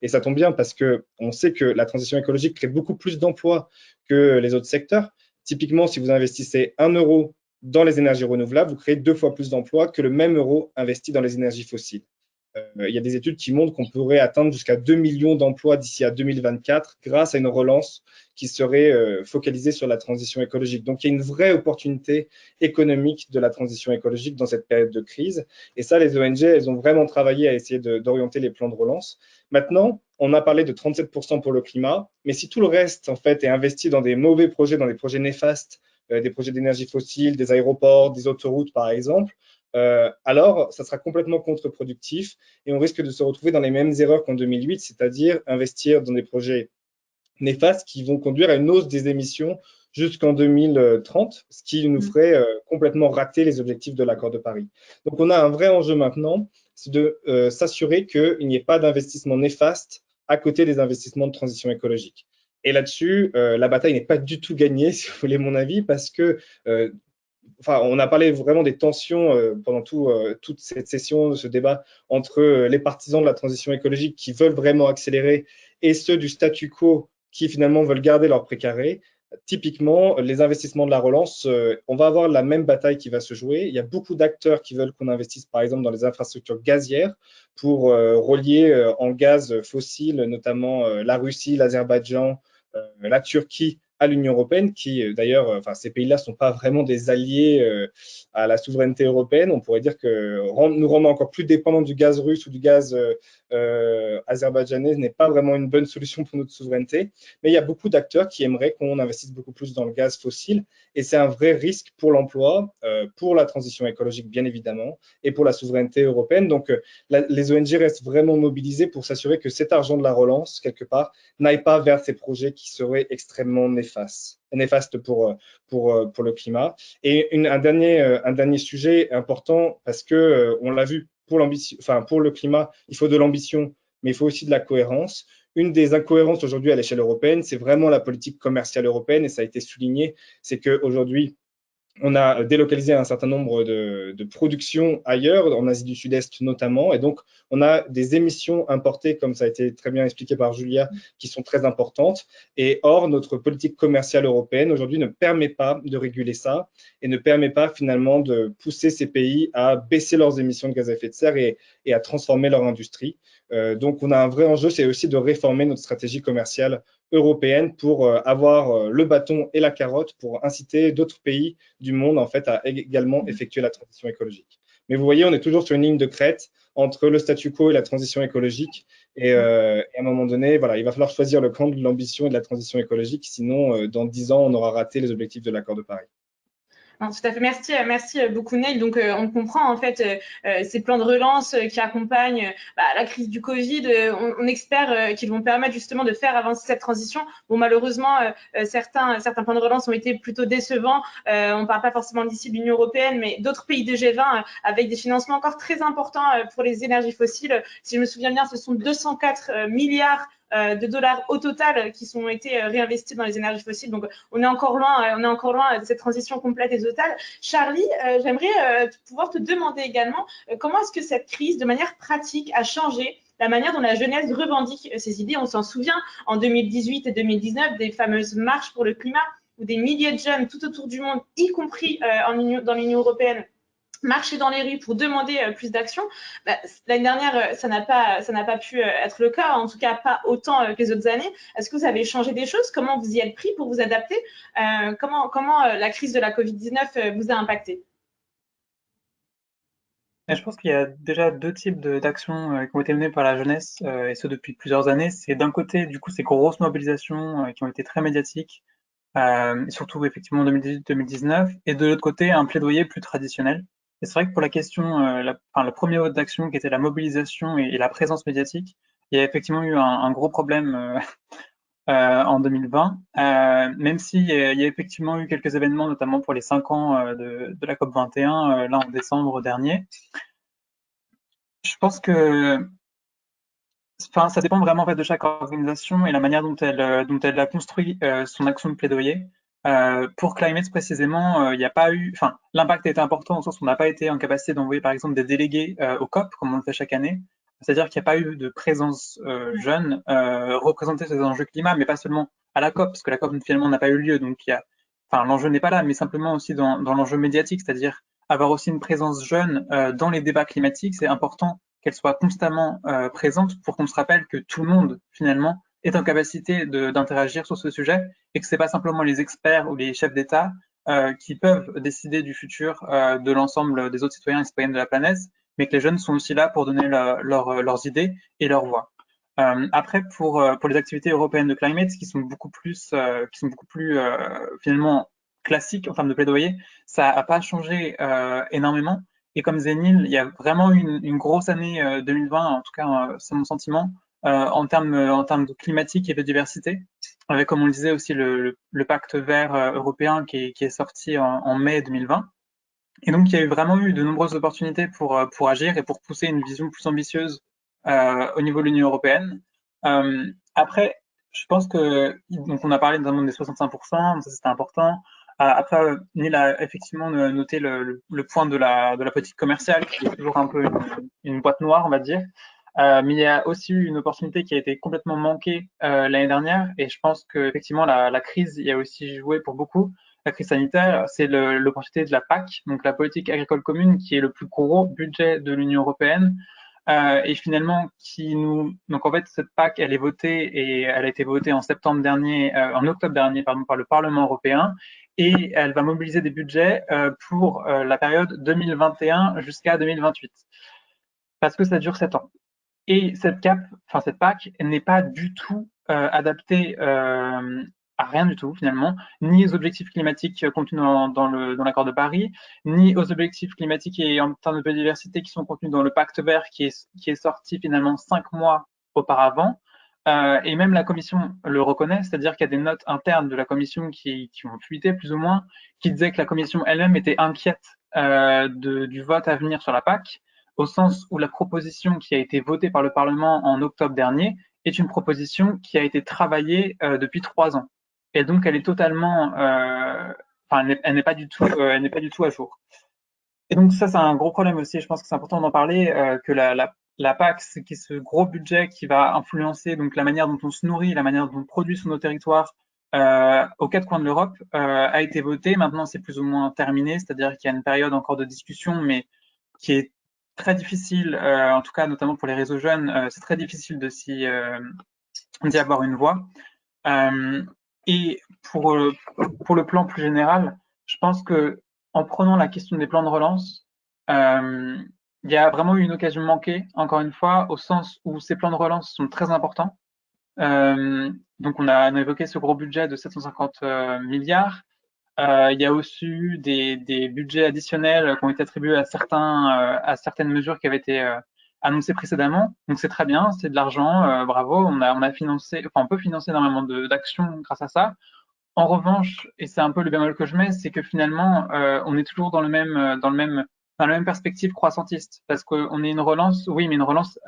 et ça tombe bien parce qu'on sait que la transition écologique crée beaucoup plus d'emplois que les autres secteurs. Typiquement, si vous investissez 1 euro dans les énergies renouvelables, vous créez 2 fois plus d'emplois que le même euro investi dans les énergies fossiles. il y a des études qui montrent qu'on pourrait atteindre jusqu'à 2 millions d'emplois d'ici à 2024 grâce à une relance qui serait focalisée sur la transition écologique. Donc, il y a une vraie opportunité économique de la transition écologique dans cette période de crise. Et ça, les ONG, elles ont vraiment travaillé à essayer d'orienter les plans de relance. Maintenant, on a parlé de 37% pour le climat, mais si tout le reste, en fait, est investi dans des mauvais projets, dans des projets néfastes, des projets d'énergie fossile, des aéroports, des autoroutes, par exemple, alors ça sera complètement contre-productif et on risque de se retrouver dans les mêmes erreurs qu'en 2008, c'est-à-dire investir dans des projets néfastes qui vont conduire à une hausse des émissions jusqu'en 2030, ce qui nous ferait complètement rater les objectifs de l'accord de Paris. Donc on a un vrai enjeu maintenant, c'est de s'assurer qu'il n'y ait pas d'investissement néfaste à côté des investissements de transition écologique. Et là-dessus, la bataille n'est pas du tout gagnée, si vous voulez mon avis, parce que on a parlé vraiment des tensions pendant toute cette session, de ce débat entre les partisans de la transition écologique qui veulent vraiment accélérer et ceux du statu quo qui finalement veulent garder leur précaré. Typiquement, les investissements de la relance, on va avoir la même bataille qui va se jouer. Il y a beaucoup d'acteurs qui veulent qu'on investisse par exemple dans les infrastructures gazières pour relier en gaz fossile, notamment la Russie, l'Azerbaïdjan, la Turquie à l'Union européenne, qui d'ailleurs, ces pays-là ne sont pas vraiment des alliés à la souveraineté européenne. On pourrait dire que nous rendre encore plus dépendants du gaz russe ou du gaz azerbaïdjanais n'est pas vraiment une bonne solution pour notre souveraineté. Mais il y a beaucoup d'acteurs qui aimeraient qu'on investisse beaucoup plus dans le gaz fossile et c'est un vrai risque pour l'emploi, pour la transition écologique bien évidemment et pour la souveraineté européenne. Donc les ONG restent vraiment mobilisées pour s'assurer que cet argent de la relance, quelque part, n'aille pas vers ces projets qui seraient extrêmement néfastes pour le climat. Et un dernier sujet important, parce que on l'a vu, pour le climat, il faut de l'ambition, mais il faut aussi de la cohérence. Une des incohérences aujourd'hui à l'échelle européenne, c'est vraiment la politique commerciale européenne, et ça a été souligné, c'est qu'aujourd'hui, on a délocalisé un certain nombre de productions ailleurs, en Asie du Sud-Est notamment, et donc on a des émissions importées, comme ça a été très bien expliqué par Julia, qui sont très importantes. Et or, notre politique commerciale européenne aujourd'hui ne permet pas de réguler ça et ne permet pas finalement de pousser ces pays à baisser leurs émissions de gaz à effet de serre et à transformer leur industrie. Donc on a un vrai enjeu, c'est aussi de réformer notre stratégie commerciale européenne pour avoir le bâton et la carotte pour inciter d'autres pays du monde en fait à également effectuer la transition écologique. Mais vous voyez, on est toujours sur une ligne de crête entre le statu quo et la transition écologique. Et à un moment donné, voilà, il va falloir choisir le camp de l'ambition et de la transition écologique. Sinon, dans 10 ans, on aura raté les objectifs de l'accord de Paris. Non, tout à fait, merci beaucoup Neil. Donc on comprend en fait ces plans de relance qui accompagnent la crise du Covid. On espère qu'ils vont permettre justement de faire avancer cette transition. Bon, malheureusement, certains plans de relance ont été plutôt décevants. On ne parle pas forcément d'ici de l'Union européenne, mais d'autres pays de G20 avec des financements encore très importants pour les énergies fossiles. Si je me souviens bien, ce sont 204 milliards de dollars au total qui sont été réinvestis dans les énergies fossiles. Donc, on est encore loin de cette transition complète et totale. Charlie, j'aimerais pouvoir te demander également comment est-ce que cette crise, de manière pratique, a changé la manière dont la jeunesse revendique ces idées. On s'en souvient en 2018 et 2019 des fameuses marches pour le climat où des milliers de jeunes tout autour du monde, y compris dans l'Union européenne, marcher dans les rues pour demander plus d'action. L'année dernière, ça n'a pas pu être le cas, en tout cas pas autant que les autres années. Est-ce que vous avez changé des choses? Comment vous y êtes pris pour vous adapter? Comment la crise de la Covid-19 vous a impacté? Je pense qu'il y a déjà deux types d'actions qui ont été menées par la jeunesse, et ce depuis plusieurs années. C'est d'un côté, du coup, ces grosses mobilisations qui ont été très médiatiques, surtout effectivement en 2018-2019, et de l'autre côté, un plaidoyer plus traditionnel. Et c'est vrai que pour la question, le premier mode d'action qui était la mobilisation et la présence médiatique, il y a effectivement eu un gros problème en 2020, même s'il y a effectivement eu quelques événements, notamment pour les 5 ans de la COP21, là en décembre dernier. Je pense que ça dépend vraiment en fait de chaque organisation et la manière dont elle a construit son action de plaidoyer. Pour Climate précisément, il n'y a pas eu, l'impact a été important au sens où on n'a pas été en capacité d'envoyer par exemple des délégués au COP comme on le fait chaque année. C'est-à-dire qu'il n'y a pas eu de présence jeune représenter ces enjeux climat, mais pas seulement à la COP, parce que la COP finalement n'a pas eu lieu, donc l'enjeu n'est pas là, mais simplement aussi dans l'enjeu médiatique, c'est-à-dire avoir aussi une présence jeune dans les débats climatiques, c'est important qu'elle soit constamment présente pour qu'on se rappelle que tout le monde, finalement, est en capacité d'interagir sur ce sujet et que c'est pas simplement les experts ou les chefs d'État qui peuvent décider du futur de l'ensemble des autres citoyens et citoyennes de la planète, mais que les jeunes sont aussi là pour donner leurs idées et leur voix. Après, pour les activités européennes de climate, qui sont beaucoup plus finalement classiques en termes de plaidoyer, ça n'a pas changé énormément. Et comme Zénil, il y a vraiment une grosse année 2020, en tout cas, c'est mon sentiment, en termes de climatique et de biodiversité, avec, comme on le disait aussi, le pacte vert européen qui est sorti en mai 2020. Et donc, il y a eu vraiment eu de nombreuses opportunités pour agir et pour pousser une vision plus ambitieuse au niveau de l'Union européenne. Après, je pense que, donc on a parlé notamment des 65%, ça c'était important. Après, Neil a effectivement noté le point de la politique commerciale, qui est toujours un peu une boîte noire, on va dire. Mais il y a aussi eu une opportunité qui a été complètement manquée l'année dernière, et je pense qu'effectivement la crise y a aussi joué pour beaucoup. La crise sanitaire, c'est l'opportunité de la PAC, donc la politique agricole commune, qui est le plus gros budget de l'Union européenne, et finalement donc en fait cette PAC, elle est votée et elle a été votée en octobre dernier, par le Parlement européen, et elle va mobiliser des budgets pour la période 2021 jusqu'à 2028, parce que ça dure 7 ans. Et cette PAC n'est pas du tout adaptée à rien du tout finalement, ni aux objectifs climatiques contenus dans l'accord de Paris, ni aux objectifs climatiques et en termes de biodiversité qui sont contenus dans le pacte vert qui est sorti finalement 5 mois auparavant. Et même la Commission le reconnaît, c'est-à-dire qu'il y a des notes internes de la Commission qui ont fuité plus ou moins, qui disaient que la Commission elle-même était inquiète du vote à venir sur la PAC, au sens où la proposition qui a été votée par le Parlement en octobre dernier est une proposition qui a été travaillée depuis 3 ans. Et donc, elle est totalement, elle n'est pas du tout à jour. Et donc, ça, c'est un gros problème aussi. Je pense que c'est important d'en parler, que la PAC, c'est ce gros budget qui va influencer donc la manière dont on se nourrit, la manière dont on produit sur nos territoires aux 4 coins de l'Europe, a été votée. Maintenant, c'est plus ou moins terminé, c'est-à-dire qu'il y a une période encore de discussion, mais qui est très difficile, en tout cas notamment pour les réseaux jeunes, c'est très difficile d'y avoir une voix. Et pour le plan plus général, je pense que en prenant la question des plans de relance, il y a vraiment eu une occasion manquée, encore une fois, au sens où ces plans de relance sont très importants. Donc on a évoqué ce gros budget de 750 milliards. Il y a aussi eu des budgets additionnels qui ont été attribués à certaines mesures qui avaient été annoncées précédemment. Donc c'est très bien, c'est de l'argent, bravo. On peut financer énormément d'actions grâce à ça. En revanche, et c'est un peu le bémol que je mets, c'est que finalement on est toujours dans la même perspective croissantiste, parce qu'on est une relance, oui, mais une relance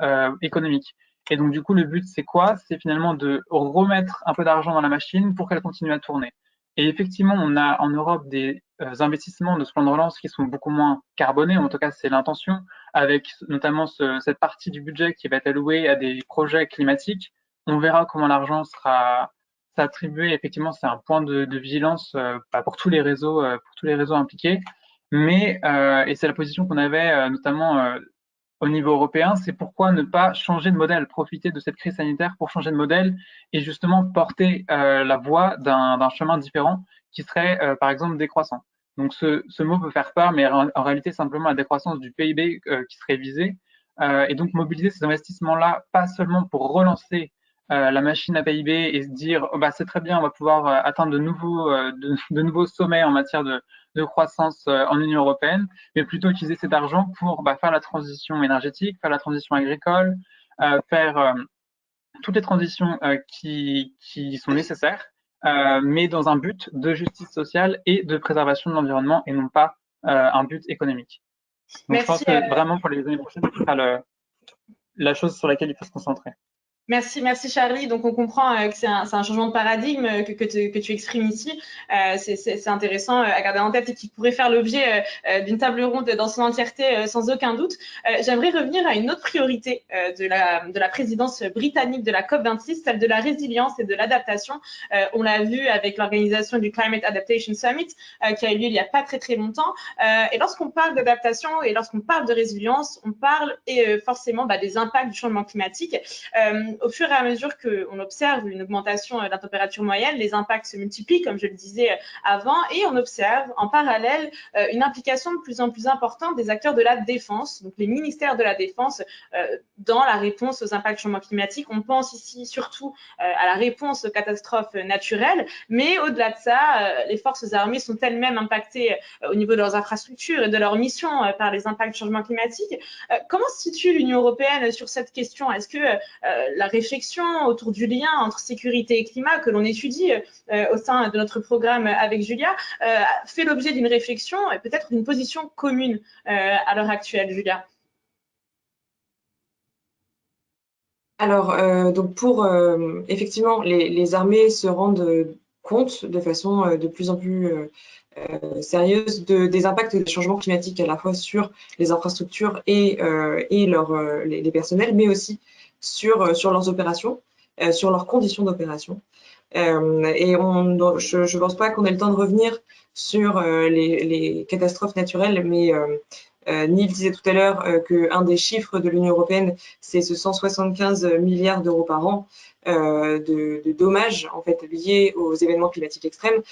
économique. Et donc du coup le but c'est quoi? C'est finalement de remettre un peu d'argent dans la machine pour qu'elle continue à tourner. Et effectivement, on a en Europe des investissements de ce plan de relance qui sont beaucoup moins carbonés, en tout cas c'est l'intention, avec notamment cette partie du budget qui va être allouée à des projets climatiques. On verra comment l'argent sera attribué. Effectivement, c'est un point de vigilance pour tous les réseaux impliqués. Mais et c'est la position qu'on avait notamment au niveau européen, c'est pourquoi ne pas changer de modèle, profiter de cette crise sanitaire pour changer de modèle et justement porter la voie d'un chemin différent qui serait par exemple décroissant. Donc ce mot peut faire peur, mais en réalité simplement la décroissance du PIB qui serait visée, et donc mobiliser ces investissements-là, pas seulement pour relancer la machine à PIB et se dire oh, bah c'est très bien, on va pouvoir atteindre de nouveaux sommets en matière de croissance en Union européenne, mais plutôt utiliser cet argent pour faire la transition énergétique, faire la transition agricole, faire toutes les transitions qui sont nécessaires, mais dans un but de justice sociale et de préservation de l'environnement et non pas un but économique. Donc Merci, je pense que vraiment pour les années prochaines, ce sera la chose sur laquelle il faut se concentrer. Merci Charlie. Donc on comprend que c'est un changement de paradigme que tu exprimes ici. C'est intéressant à garder en tête et qui pourrait faire l'objet d'une table ronde dans son entièreté sans aucun doute. J'aimerais revenir à une autre priorité de la présidence britannique de la COP26, celle de la résilience et de l'adaptation. On l'a vu avec l'organisation du Climate Adaptation Summit qui a eu lieu il n'y a pas très longtemps. Et lorsqu'on parle d'adaptation et lorsqu'on parle de résilience, on parle forcément des impacts du changement climatique. Au fur et à mesure qu'on observe une augmentation de la température moyenne, les impacts se multiplient, comme je le disais avant, et on observe en parallèle une implication de plus en plus importante des acteurs de la défense, donc les ministères de la défense, dans la réponse aux impacts du changement climatique. On pense ici surtout à la réponse aux catastrophes naturelles, mais au-delà de ça, les forces armées sont elles-mêmes impactées au niveau de leurs infrastructures et de leurs missions par les impacts du changement climatique. Comment se situe l'Union européenne sur cette question? Est-ce que la réflexion autour du lien entre sécurité et climat que l'on étudie au sein de notre programme avec Julia fait l'objet d'une réflexion et peut-être d'une position commune à l'heure actuelle, Julia? Alors, donc pour effectivement, les armées se rendent compte de façon de plus en plus sérieuse des impacts des changements climatiques à la fois sur les infrastructures et les personnels, mais aussi sur leurs opérations, sur leurs conditions d'opération. Et je ne pense pas qu'on ait le temps de revenir sur les catastrophes naturelles, mais Neil disait tout à l'heure qu'un des chiffres de l'Union européenne, c'est ce 175 milliards d'euros par an de dommages en fait liés aux événements climatiques extrêmes.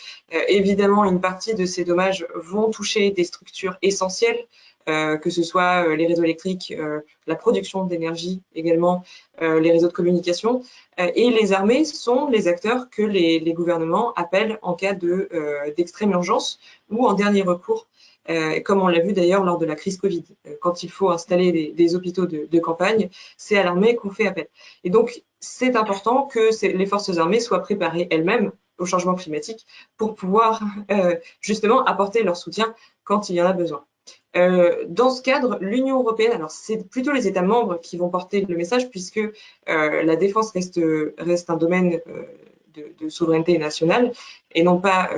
Évidemment, une partie de ces dommages vont toucher des structures essentielles, que ce soit les réseaux électriques, la production d'énergie également, les réseaux de communication. Et les armées sont les acteurs que les gouvernements appellent en cas d'extrême urgence ou en dernier recours, comme on l'a vu d'ailleurs lors de la crise Covid. Quand il faut installer des hôpitaux de campagne, c'est à l'armée qu'on fait appel. Et donc, c'est important que les forces armées soient préparées elles-mêmes au changement climatique pour pouvoir justement apporter leur soutien quand il y en a besoin. Dans ce cadre, l'Union européenne, alors c'est plutôt les États membres qui vont porter le message puisque la défense reste un domaine de souveraineté nationale et non pas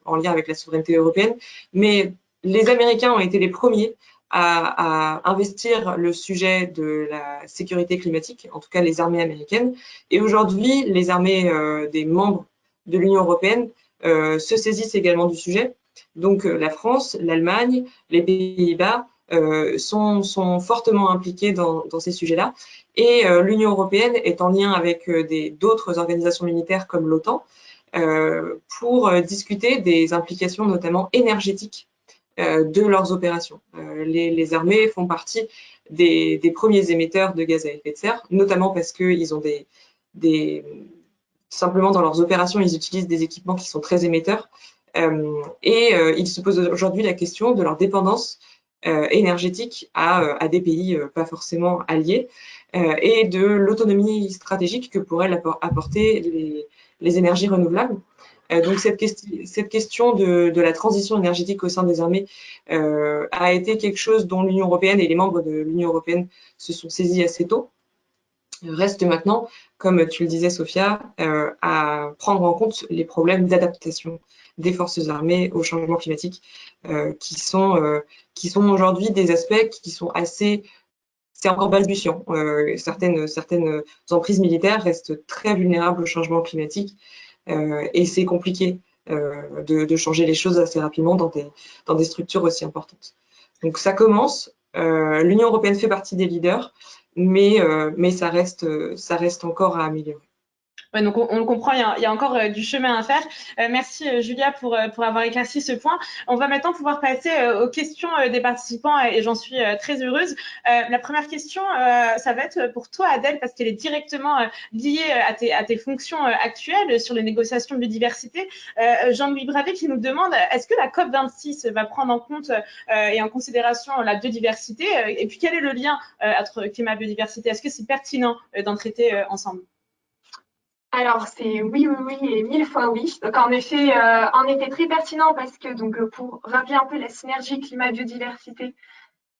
en lien avec la souveraineté européenne. Mais les Américains ont été les premiers à investir le sujet de la sécurité climatique, en tout cas les armées américaines. Et aujourd'hui, les armées des membres de l'Union européenne se saisissent également du sujet. Donc la France, l'Allemagne, les Pays-Bas sont fortement impliqués dans ces sujets-là. Et l'Union européenne est en lien avec d'autres organisations militaires comme l'OTAN pour discuter des implications notamment énergétiques de leurs opérations. Les armées font partie des premiers émetteurs de gaz à effet de serre, notamment parce qu'ils ont simplement dans leurs opérations, ils utilisent des équipements qui sont très émetteurs. Ils se posent aujourd'hui la question de leur dépendance énergétique à des pays pas forcément alliés et de l'autonomie stratégique que pourraient apporter les énergies renouvelables. Donc cette question de la transition énergétique au sein des armées a été quelque chose dont l'Union européenne et les membres de l'Union européenne se sont saisis assez tôt. Reste maintenant, comme tu le disais Sophia, à prendre en compte les problèmes d'adaptation des forces armées au changement climatique qui sont aujourd'hui des aspects qui sont assez... C'est encore balbutiant. Certaines emprises militaires restent très vulnérables au changement climatique et c'est compliqué de changer les choses assez rapidement dans des structures aussi importantes. Donc ça commence. L'Union européenne fait partie des leaders, mais ça reste encore à améliorer. Ouais, donc on le comprend, il y a encore du chemin à faire. Merci Julia pour avoir éclairci ce point. On va maintenant pouvoir passer aux questions des participants et j'en suis très heureuse. La première question, ça va être pour toi Adèle, parce qu'elle est directement liée à tes fonctions actuelles sur les négociations de biodiversité. Jean-Louis Bravet qui nous demande, est-ce que la COP26 va prendre en compte et en considération la biodiversité et puis quel est le lien entre climat et biodiversité? Est-ce que c'est pertinent d'en traiter ensemble? Alors, c'est oui et 1000 fois oui. Donc, en effet, très pertinent parce que, donc, pour rappeler un peu la synergie climat-biodiversité,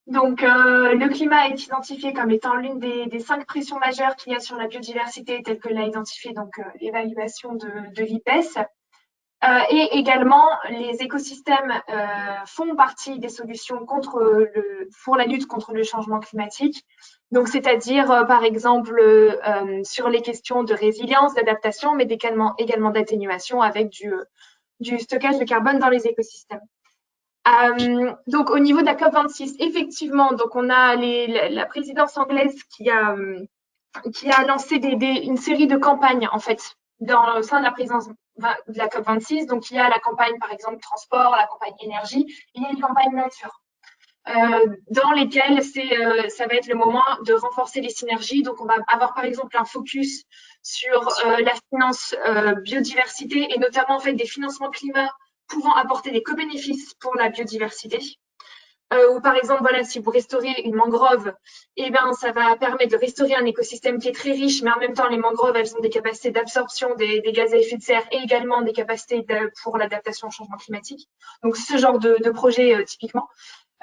Donc, le climat est identifié comme étant l'une des 5 pressions majeures qu'il y a sur la biodiversité, telle que l'a identifié donc l'évaluation de l'IPES. Et également, les écosystèmes font partie des solutions pour la lutte contre le changement climatique. Donc, c'est-à-dire, par exemple, sur les questions de résilience, d'adaptation, mais également d'atténuation avec du stockage de carbone dans les écosystèmes. Donc, au niveau de la COP26, effectivement, donc on a la présidence anglaise qui a lancé une série de campagnes, en fait, au sein de la présidence de la COP26. Donc, il y a la campagne, par exemple, transport, la campagne énergie, il y a une campagne nature, dans lesquelles ça va être le moment de renforcer les synergies. Donc, on va avoir, par exemple, un focus sur la finance biodiversité et notamment, en fait, des financements climat pouvant apporter des co-bénéfices pour la biodiversité. Ou par exemple, voilà, si vous restaurez une mangrove, eh ben, ça va permettre de restaurer un écosystème qui est très riche, mais en même temps, les mangroves, elles ont des capacités d'absorption des gaz à effet de serre et également des capacités pour l'adaptation au changement climatique. Donc, ce genre de projet, typiquement.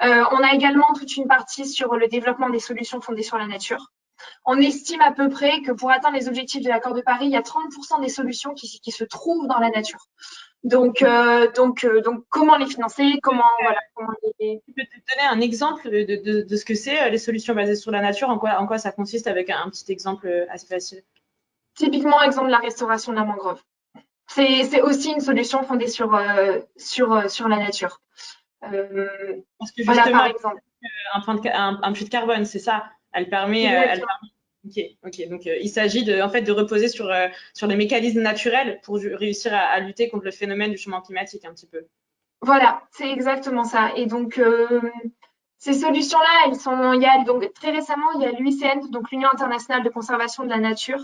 On a également toute une partie sur le développement des solutions fondées sur la nature. On estime à peu près que pour atteindre les objectifs de l'accord de Paris, il y a 30% des solutions qui se trouvent dans la nature. Donc, comment les financer, comment les... Tu peux te donner un exemple de ce que c'est les solutions basées sur la nature, en quoi ça consiste avec un petit exemple assez facile? Typiquement, exemple de la restauration de la mangrove. C'est aussi une solution fondée sur la nature. Parce que justement, voilà, par exemple, un puits de carbone, c'est ça. Elle permet. Ok. Donc, il s'agit en fait de reposer sur les mécanismes naturels pour réussir à lutter contre le phénomène du changement climatique un petit peu. Voilà, c'est exactement ça. Et donc, ces solutions-là, donc très récemment, il y a l'UICN, donc l'Union internationale de conservation de la nature,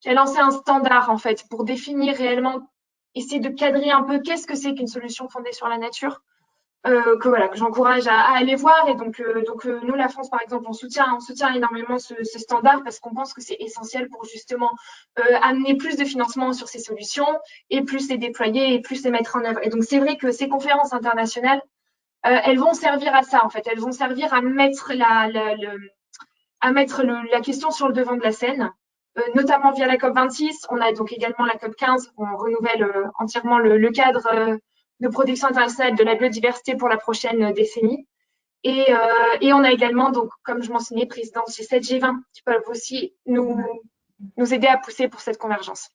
qui a lancé un standard en fait pour définir réellement, essayer de cadrer un peu qu'est-ce que c'est qu'une solution fondée sur la nature. Que j'encourage à aller voir. Et donc nous, la France, par exemple, on soutient énormément ce standard parce qu'on pense que c'est essentiel pour justement amener plus de financement sur ces solutions et plus les déployer et plus les mettre en œuvre. Et donc, c'est vrai que ces conférences internationales, elles vont servir à ça, en fait. Elles vont servir à mettre la question sur le devant de la scène, notamment via la COP26. On a donc également la COP15, où on renouvelle entièrement le cadre de protection internationale de la biodiversité pour la prochaine décennie. Et on a également, donc, comme je mentionnais, présidence G7, G20, qui peuvent aussi nous aider à pousser pour cette convergence.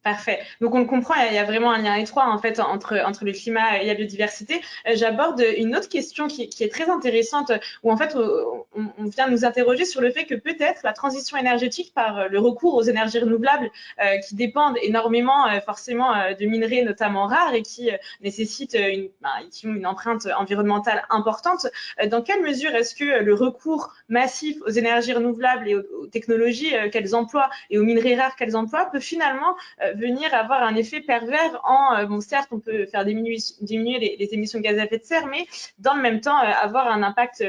Parfait. Donc, on le comprend, il y a vraiment un lien étroit en fait entre le climat et la biodiversité. J'aborde une autre question qui est très intéressante, où en fait on vient nous interroger sur le fait que peut-être la transition énergétique par le recours aux énergies renouvelables qui dépendent énormément forcément de minerais notamment rares et qui nécessitent une empreinte environnementale importante. Dans quelle mesure est-ce que le recours massif aux énergies renouvelables et aux technologies qu'elles emploient et aux minerais rares qu'elles emploient peut finalement venir avoir un effet pervers certes, on peut faire diminuer les émissions de gaz à effet de serre, mais dans le même temps, avoir un impact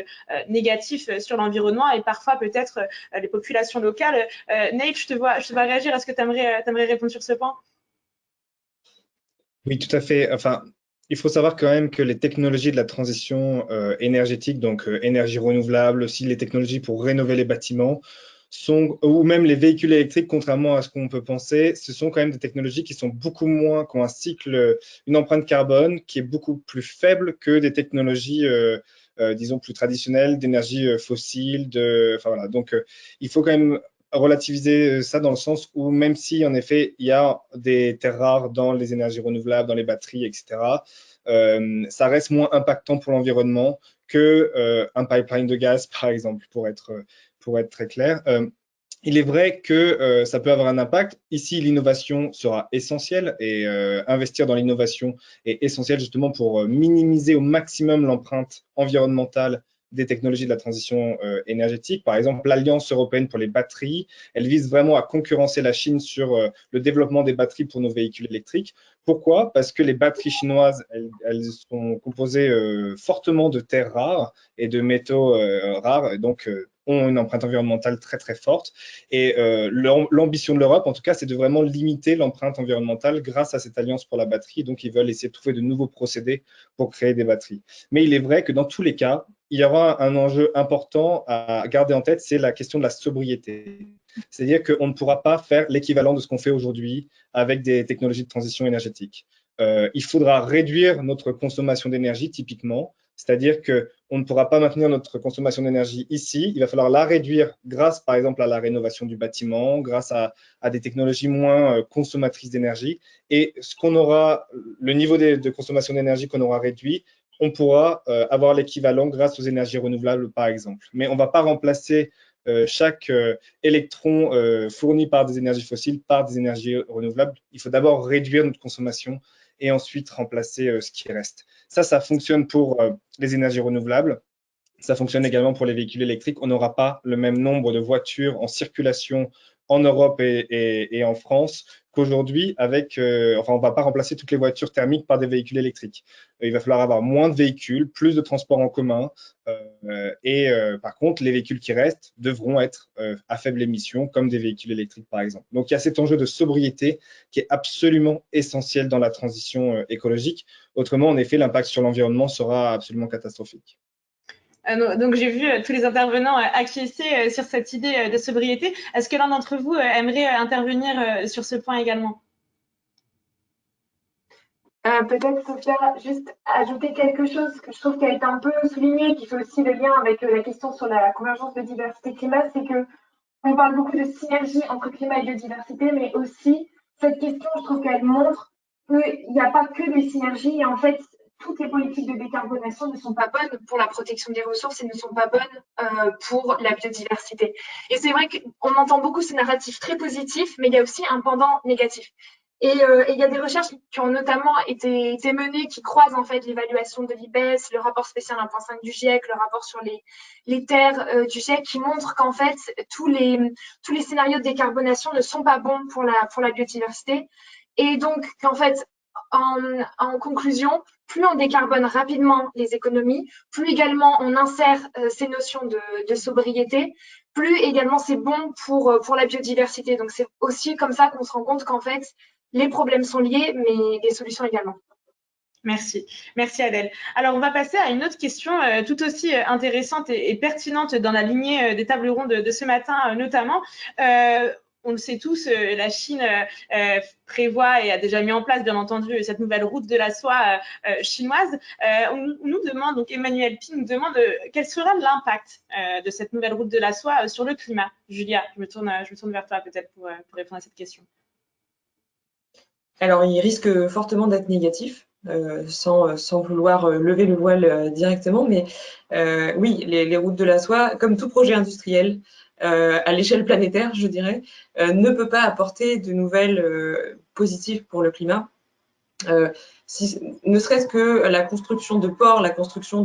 négatif sur l'environnement et parfois peut-être les populations locales. Nate, je te vois réagir. Est-ce que tu aimerais répondre sur ce point? Oui, tout à fait. Enfin, il faut savoir quand même que les technologies de la transition énergétique, donc énergie renouvelable, aussi les technologies pour rénover les bâtiments, ou même les véhicules électriques, contrairement à ce qu'on peut penser, ce sont quand même des technologies qui ont un cycle, une empreinte carbone qui est beaucoup plus faible que des technologies, disons, plus traditionnelles d'énergie fossile. Enfin, voilà. Donc, il faut quand même relativiser ça dans le sens où même si, en effet, il y a des terres rares dans les énergies renouvelables, dans les batteries, etc., ça reste moins impactant pour l'environnement qu'un pipeline de gaz, par exemple, pour être très clair. Il est vrai que ça peut avoir un impact. Ici, l'innovation sera essentielle et investir dans l'innovation est essentiel justement pour minimiser au maximum l'empreinte environnementale des technologies de la transition énergétique. Par exemple, l'Alliance européenne pour les batteries, elle vise vraiment à concurrencer la Chine sur le développement des batteries pour nos véhicules électriques. Pourquoi? Parce que les batteries chinoises, elles sont composées fortement de terres rares et de métaux rares, et donc ont une empreinte environnementale très très forte. Et l'ambition de l'Europe, en tout cas, c'est de vraiment limiter l'empreinte environnementale grâce à cette alliance pour la batterie. Donc, ils veulent essayer de trouver de nouveaux procédés pour créer des batteries. Mais il est vrai que dans tous les cas, il y aura un enjeu important à garder en tête, c'est la question de la sobriété. C'est-à-dire qu'on ne pourra pas faire l'équivalent de ce qu'on fait aujourd'hui avec des technologies de transition énergétique. Il faudra réduire notre consommation d'énergie typiquement, c'est-à-dire qu'on ne pourra pas maintenir notre consommation d'énergie ici, il va falloir la réduire grâce par exemple à la rénovation du bâtiment, grâce à des technologies moins consommatrices d'énergie, et ce qu'on aura, le niveau de consommation d'énergie qu'on aura réduit, on pourra avoir l'équivalent grâce aux énergies renouvelables par exemple. Mais on ne va pas remplacer chaque électron fourni par des énergies fossiles par des énergies renouvelables. Il faut d'abord réduire notre consommation et ensuite remplacer ce qui reste. Ça fonctionne pour les énergies renouvelables. Ça fonctionne également pour les véhicules électriques. On n'aura pas le même nombre de voitures en circulation en Europe et en France qu'aujourd'hui avec, enfin, on ne va pas remplacer toutes les voitures thermiques par des véhicules électriques. Il va falloir avoir moins de véhicules, plus de transports en commun par contre, les véhicules qui restent devront être à faible émission, comme des véhicules électriques par exemple. Donc, il y a cet enjeu de sobriété qui est absolument essentiel dans la transition écologique. Autrement, en effet, l'impact sur l'environnement sera absolument catastrophique. Donc, j'ai vu tous les intervenants acquiescer sur cette idée de sobriété. Est-ce que l'un d'entre vous aimerait intervenir sur ce point également? Peut-être, Sophia, juste ajouter quelque chose que je trouve qui a été un peu souligné, qui fait aussi le lien avec la question sur la convergence de diversité-climat, c'est que on parle beaucoup de synergie entre climat et biodiversité, mais aussi cette question, je trouve qu'elle montre qu'il n'y a pas que des synergies et en fait, toutes les politiques de décarbonation ne sont pas bonnes pour la protection des ressources et ne sont pas bonnes pour la biodiversité. Et c'est vrai qu'on entend beaucoup ce narratif très positif, mais il y a aussi un pendant négatif. Et il y a des recherches qui ont notamment été menées, qui croisent en fait l'évaluation de l'IPBES, le rapport spécial 1.5 du GIEC, le rapport sur les terres du GIEC, qui montrent qu'en fait tous les scénarios de décarbonation ne sont pas bons pour la biodiversité. Et donc qu'en fait, en conclusion, plus on décarbone rapidement les économies, plus également on insère ces notions de sobriété, plus également c'est bon pour la biodiversité. Donc c'est aussi comme ça qu'on se rend compte qu'en fait, les problèmes sont liés, mais les solutions également. Merci. Merci Adèle. Alors, on va passer à une autre question tout aussi intéressante et pertinente dans la lignée des tables rondes de ce matin notamment. On le sait tous, la Chine prévoit et a déjà mis en place, bien entendu, cette nouvelle route de la soie chinoise. On nous demande, donc Emmanuel Pi nous demande quel sera l'impact de cette nouvelle route de la soie sur le climat. Julia, je me tourne vers toi peut-être pour répondre à cette question. Alors, il risque fortement d'être négatif. Sans vouloir lever le voile directement, mais oui, les routes de la soie, comme tout projet industriel à l'échelle planétaire, je dirais, ne peut pas apporter de nouvelles positives pour le climat. Ne serait-ce que la construction de ports, la construction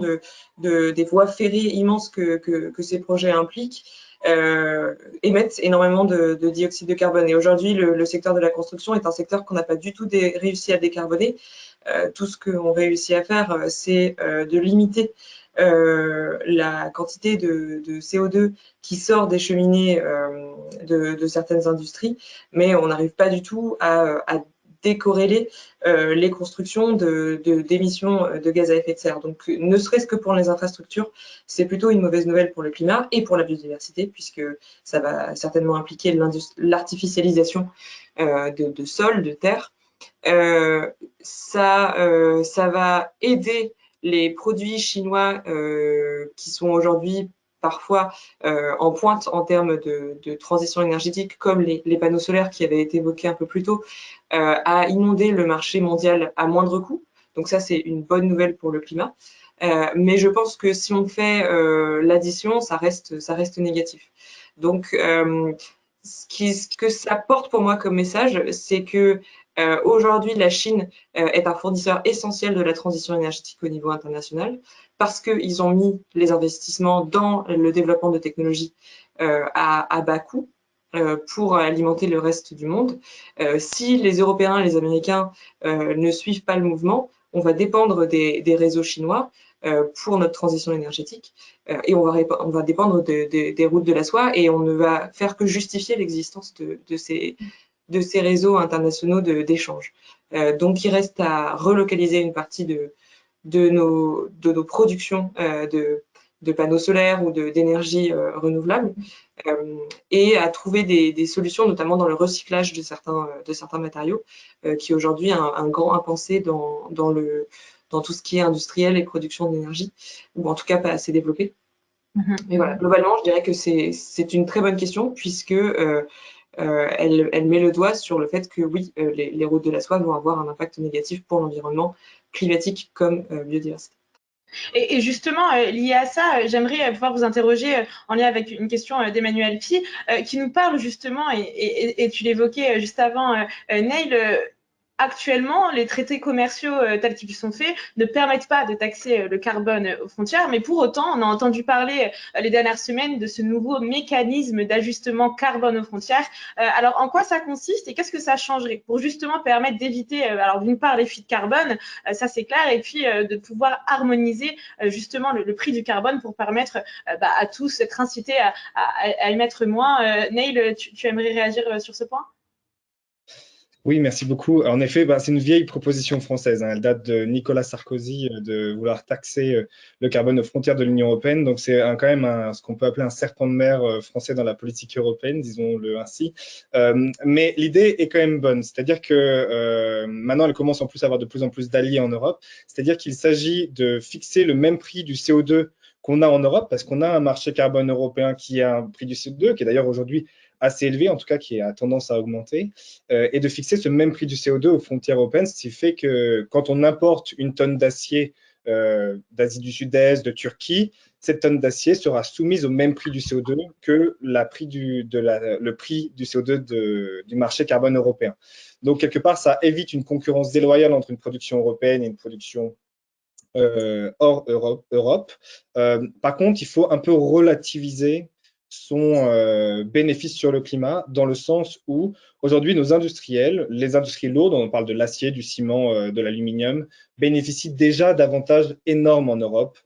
des voies ferrées immenses que ces projets impliquent, émettent énormément de dioxyde de carbone. Et aujourd'hui, le secteur de la construction est un secteur qu'on n'a pas du tout réussi à décarboner. Tout ce qu'on réussit à faire, c'est de limiter la quantité de CO2 qui sort des cheminées de certaines industries, mais on n'arrive pas du tout à décorréler les constructions d'émissions de gaz à effet de serre. Donc, ne serait-ce que pour les infrastructures, c'est plutôt une mauvaise nouvelle pour le climat et pour la biodiversité, puisque ça va certainement impliquer l'artificialisation de sols, de terres. Ça va aider les produits chinois qui sont aujourd'hui parfois en pointe en termes de transition énergétique, comme les panneaux solaires qui avaient été évoqués un peu plus tôt, à inonder le marché mondial à moindre coût. Donc ça, c'est une bonne nouvelle pour le climat. Mais je pense que si on fait l'addition, ça reste négatif. Donc, ce que ça porte pour moi comme message, c'est que aujourd'hui, la Chine est un fournisseur essentiel de la transition énergétique au niveau international parce qu'ils ont mis les investissements dans le développement de technologies à bas coût pour alimenter le reste du monde. Si les Européens et les Américains ne suivent pas le mouvement, on va dépendre des réseaux chinois pour notre transition énergétique et on va dépendre des routes de la soie et on ne va faire que justifier l'existence de ces réseaux internationaux d'échange. Donc, il reste à relocaliser une partie de nos productions panneaux solaires ou d'énergie renouvelable, et à trouver des solutions, notamment dans le recyclage de certains matériaux, qui est aujourd'hui un grand impensé dans tout ce qui est industriel et production d'énergie, ou en tout cas pas assez développé. Mais voilà, globalement, je dirais que c'est une très bonne question, puisque elle met le doigt sur le fait que oui, les routes de la soie vont avoir un impact négatif pour l'environnement climatique comme biodiversité. Et justement, lié à ça, j'aimerais pouvoir vous interroger en lien avec une question d'Emmanuel Pi, qui nous parle justement, et tu l'évoquais juste avant, Neil, actuellement, les traités commerciaux tels qu'ils sont faits ne permettent pas de taxer le carbone aux frontières, mais pour autant, on a entendu parler les dernières semaines de ce nouveau mécanisme d'ajustement carbone aux frontières. Alors, en quoi ça consiste et qu'est-ce que ça changerait pour justement permettre d'éviter, alors d'une part, les fuites carbone, ça c'est clair, et puis de pouvoir harmoniser justement le prix du carbone pour permettre à tous d'être incités à émettre moins. Neil, tu aimerais réagir sur ce point ? Oui, merci beaucoup. En effet, c'est une vieille proposition française, hein. Elle date de Nicolas Sarkozy de vouloir taxer le carbone aux frontières de l'Union européenne. Donc, c'est quand même ce qu'on peut appeler un serpent de mer français dans la politique européenne, disons-le ainsi. Mais l'idée est quand même bonne. C'est-à-dire que maintenant, elle commence en plus à avoir de plus en plus d'alliés en Europe. C'est-à-dire qu'il s'agit de fixer le même prix du CO2 qu'on a en Europe, parce qu'on a un marché carbone européen qui a un prix du CO2, qui est d'ailleurs aujourd'hui assez élevé, en tout cas qui a tendance à augmenter, et de fixer ce même prix du CO2 aux frontières européennes, ce qui fait que quand on importe une tonne d'acier d'Asie du Sud-Est, de Turquie, cette tonne d'acier sera soumise au même prix du CO2 que le prix du CO2 du marché carbone européen. Donc, quelque part, ça évite une concurrence déloyale entre une production européenne et une production hors Europe. Par contre, il faut un peu relativiser son bénéfice sur le climat, dans le sens où aujourd'hui nos industriels, les industries lourdes, on parle de l'acier, du ciment, de l'aluminium, bénéficient déjà d'avantages énormes en Europe,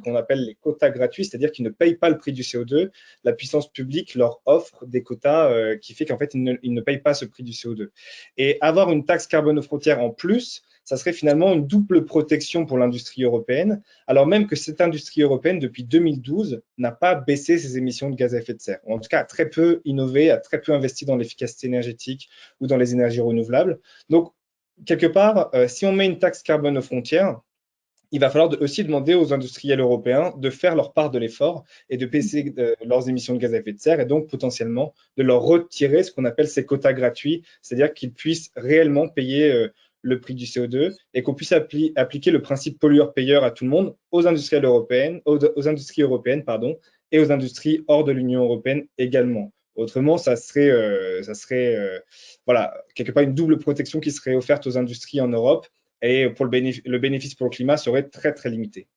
qu'on appelle les quotas gratuits, c'est-à-dire qu'ils ne payent pas le prix du CO2. La puissance publique leur offre des quotas qui fait qu'en fait ils ne payent pas ce prix du CO2. Et avoir une taxe carbone aux frontières en plus, ça serait finalement une double protection pour l'industrie européenne, alors même que cette industrie européenne, depuis 2012, n'a pas baissé ses émissions de gaz à effet de serre, ou en tout cas a très peu innové, a très peu investi dans l'efficacité énergétique ou dans les énergies renouvelables. Donc, quelque part, si on met une taxe carbone aux frontières, il va falloir aussi demander aux industriels européens de faire leur part de l'effort et de baisser leurs émissions de gaz à effet de serre, et donc potentiellement de leur retirer ce qu'on appelle ces quotas gratuits, c'est-à-dire qu'ils puissent réellement payer le prix du CO2 et qu'on puisse appliquer le principe pollueur-payeur à tout le monde, aux industries européennes, et aux industries hors de l'Union européenne également. Autrement, ça serait voilà, quelque part une double protection qui serait offerte aux industries en Europe, et pour le bénéfice pour le climat serait très, très limité.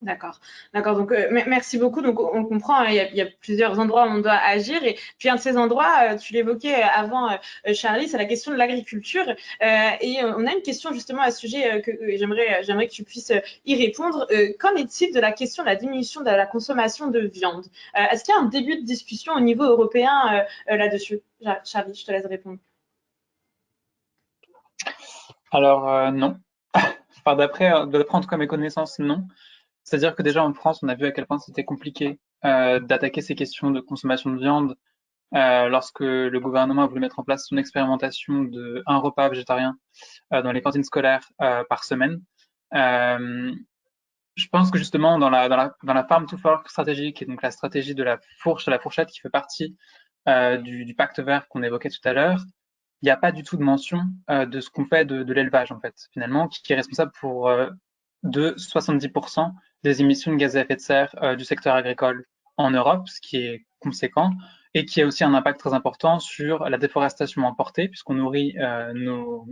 D'accord. Donc merci beaucoup. Donc on comprend, hein, il y a plusieurs endroits où on doit agir, et puis un de ces endroits, tu l'évoquais avant, Charlie, c'est la question de l'agriculture. Et on a une question justement à ce sujet que j'aimerais que tu puisses y répondre. Qu'en est-il de la question de la diminution de la consommation de viande? Est-ce qu'il y a un début de discussion au niveau européen là-dessus? Charlie, je te laisse répondre. Alors non. Enfin, d'après en tout cas mes connaissances, non. C'est-à-dire que déjà en France, on a vu à quel point c'était compliqué d'attaquer ces questions de consommation de viande lorsque le gouvernement a voulu mettre en place son expérimentation de un repas végétarien dans les cantines scolaires par semaine. Je pense que justement dans la Farm to Fork stratégie, qui est donc la stratégie de la fourche à la fourchette, qui fait partie du pacte vert qu'on évoquait tout à l'heure, il n'y a pas du tout de mention de ce qu'on fait de l'élevage en fait, finalement, qui est responsable pour de 70% des émissions de gaz à effet de serre du secteur agricole en Europe, ce qui est conséquent, et qui a aussi un impact très important sur la déforestation importée, puisqu'on nourrit nos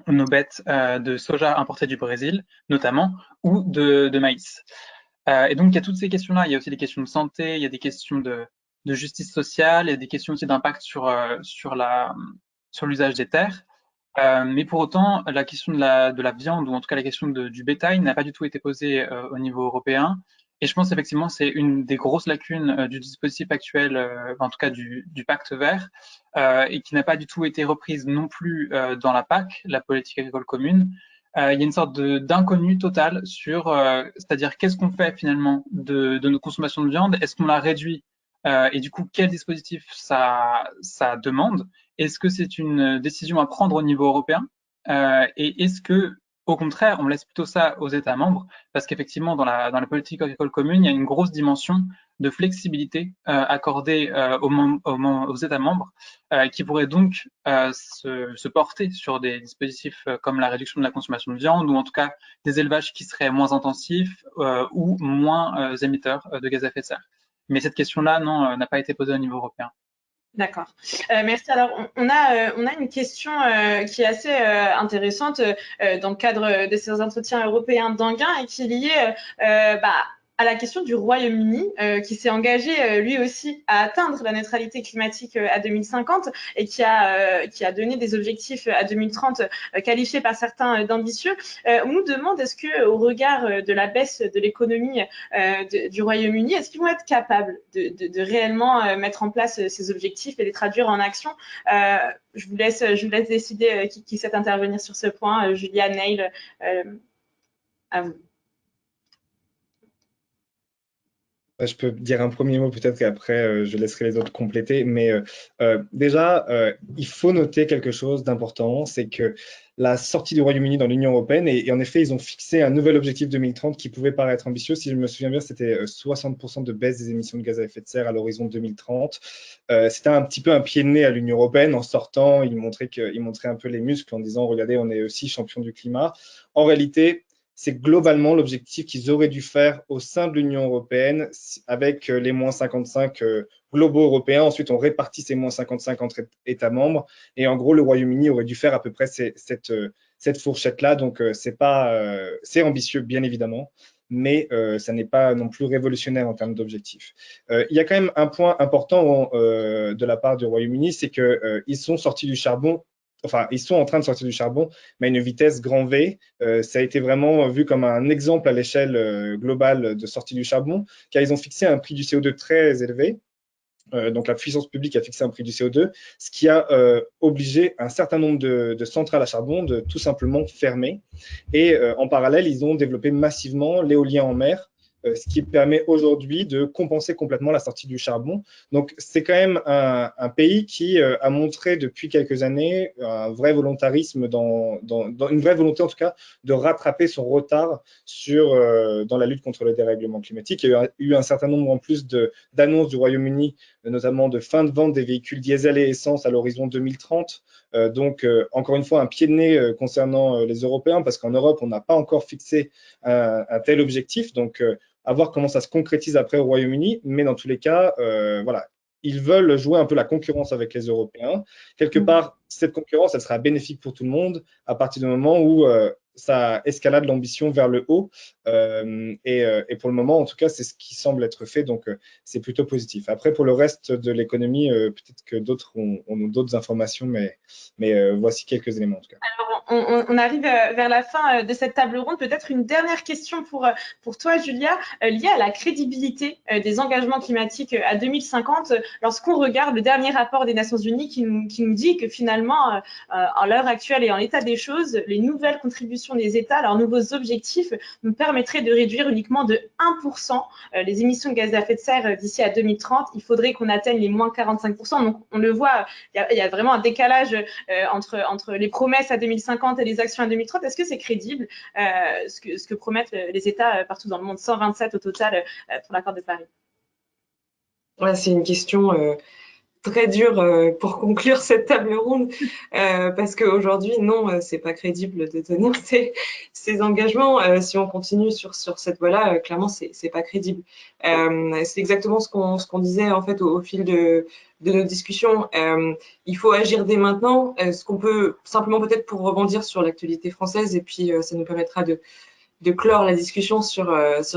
bêtes de soja importées du Brésil, notamment, ou de maïs. Et donc, il y a toutes ces questions-là. Il y a aussi des questions de santé, il y a des questions de justice sociale, il y a des questions aussi d'impact sur l'usage des terres. Mais pour autant, la question de la viande, ou en tout cas la question du bétail, n'a pas du tout été posée au niveau européen. Et je pense effectivement c'est une des grosses lacunes du dispositif actuel, en tout cas du pacte vert, et qui n'a pas du tout été reprise non plus dans la PAC, la politique agricole commune, il y a une sorte d'inconnu total sur, c'est-à-dire qu'est-ce qu'on fait finalement de nos consommations de viande? Est-ce qu'on la réduit? Et du coup, quel dispositif ça demande? Est-ce que c'est une décision à prendre au niveau européen? Et est-ce que, au contraire, on laisse plutôt ça aux États membres? Parce qu'effectivement, dans la politique agricole commune, il y a une grosse dimension de flexibilité accordée aux États membres qui pourrait donc se porter sur des dispositifs comme la réduction de la consommation de viande ou en tout cas des élevages qui seraient moins intensifs ou moins émetteurs de gaz à effet de serre. Mais cette question-là, non, n'a pas été posée au niveau européen. D'accord. Merci. Alors, on a une question qui est assez intéressante dans le cadre de ces entretiens européens d'Anguin et qui est liée à la question du Royaume-Uni qui s'est engagé lui aussi à atteindre la neutralité climatique à 2050 et qui a donné des objectifs à 2030 qualifiés par certains d'ambitieux. On nous demande, est-ce que au regard de la baisse de l'économie du Royaume-Uni, est-ce qu'ils vont être capables de réellement mettre en place ces objectifs et les traduire en action? Je vous laisse décider qui sait intervenir sur ce point. Julia, Neil, à vous. Je peux dire un premier mot, peut-être qu'après, je laisserai les autres compléter. Mais déjà, il faut noter quelque chose d'important, c'est que la sortie du Royaume-Uni dans l'Union européenne, et en effet, ils ont fixé un nouvel objectif 2030 qui pouvait paraître ambitieux. Si je me souviens bien, c'était 60% de baisse des émissions de gaz à effet de serre à l'horizon 2030. C'était un petit peu un pied de nez à l'Union européenne. En sortant, ils montraient un peu les muscles en disant, regardez, on est aussi champion du climat. En réalité, c'est globalement l'objectif qu'ils auraient dû faire au sein de l'Union européenne avec les moins 55 globaux européens. Ensuite, on répartit ces moins 55 entre États membres. Et en gros, le Royaume-Uni aurait dû faire à peu près cette fourchette-là. Donc, c'est ambitieux, bien évidemment, mais ça n'est pas non plus révolutionnaire en termes d'objectifs. Il y a quand même un point important de la part du Royaume-Uni, c'est qu'ils sont sortis du charbon. Enfin, ils sont en train de sortir du charbon, mais à une vitesse grand V. Ça a été vraiment vu comme un exemple à l'échelle globale de sortie du charbon, car ils ont fixé un prix du CO2 très élevé. Donc, la puissance publique a fixé un prix du CO2, ce qui a obligé un certain nombre de centrales à charbon de tout simplement fermer. Et en parallèle, ils ont développé massivement l'éolien en mer, ce qui permet aujourd'hui de compenser complètement la sortie du charbon. Donc, c'est quand même un pays qui a montré depuis quelques années un vrai volontarisme, une vraie volonté en tout cas, de rattraper son retard dans la lutte contre le dérèglement climatique. Il y a eu un certain nombre en plus d'annonces du Royaume-Uni, notamment de fin de vente des véhicules diesel et essence à l'horizon 2030. Donc, encore une fois, un pied de nez concernant les Européens, parce qu'en Europe, on n'a pas encore fixé un tel objectif. Donc, à voir comment ça se concrétise après au Royaume-Uni. Mais dans tous les cas, voilà, ils veulent jouer un peu la concurrence avec les Européens. Quelque part, cette concurrence, elle sera bénéfique pour tout le monde à partir du moment où ça escalade l'ambition vers le haut. Et pour le moment, en tout cas, c'est ce qui semble être fait. Donc, c'est plutôt positif. Après, pour le reste de l'économie, peut-être que d'autres ont d'autres informations, mais voici quelques éléments en tout cas. Alors, on arrive vers la fin de cette table ronde. Peut-être une dernière question pour toi, Julia, liée à la crédibilité des engagements climatiques à 2050. Lorsqu'on regarde le dernier rapport des Nations Unies qui nous dit que finalement, à l'heure actuelle et en l'état des choses, les nouvelles contributions des États, leurs nouveaux objectifs, nous permettraient de réduire uniquement de 1% les émissions de gaz à effet de serre d'ici à 2030. Il faudrait qu'on atteigne les moins 45%. Donc, on le voit, il y a vraiment un décalage entre les promesses à 2050 et les actions à 2030. Est-ce que c'est crédible ce que promettent les États partout dans le monde, 127 au total pour l'accord de Paris? Ouais, c'est une question très dure pour conclure cette table ronde parce qu'aujourd'hui, non, c'est pas crédible de tenir ces engagements. Si on continue sur cette voie-là, clairement, c'est pas crédible. C'est exactement ce qu'on disait en fait au fil de nos discussions. Il faut agir dès maintenant. Ce qu'on peut simplement peut-être pour rebondir sur l'actualité française et puis ça nous permettra de clore la discussion sur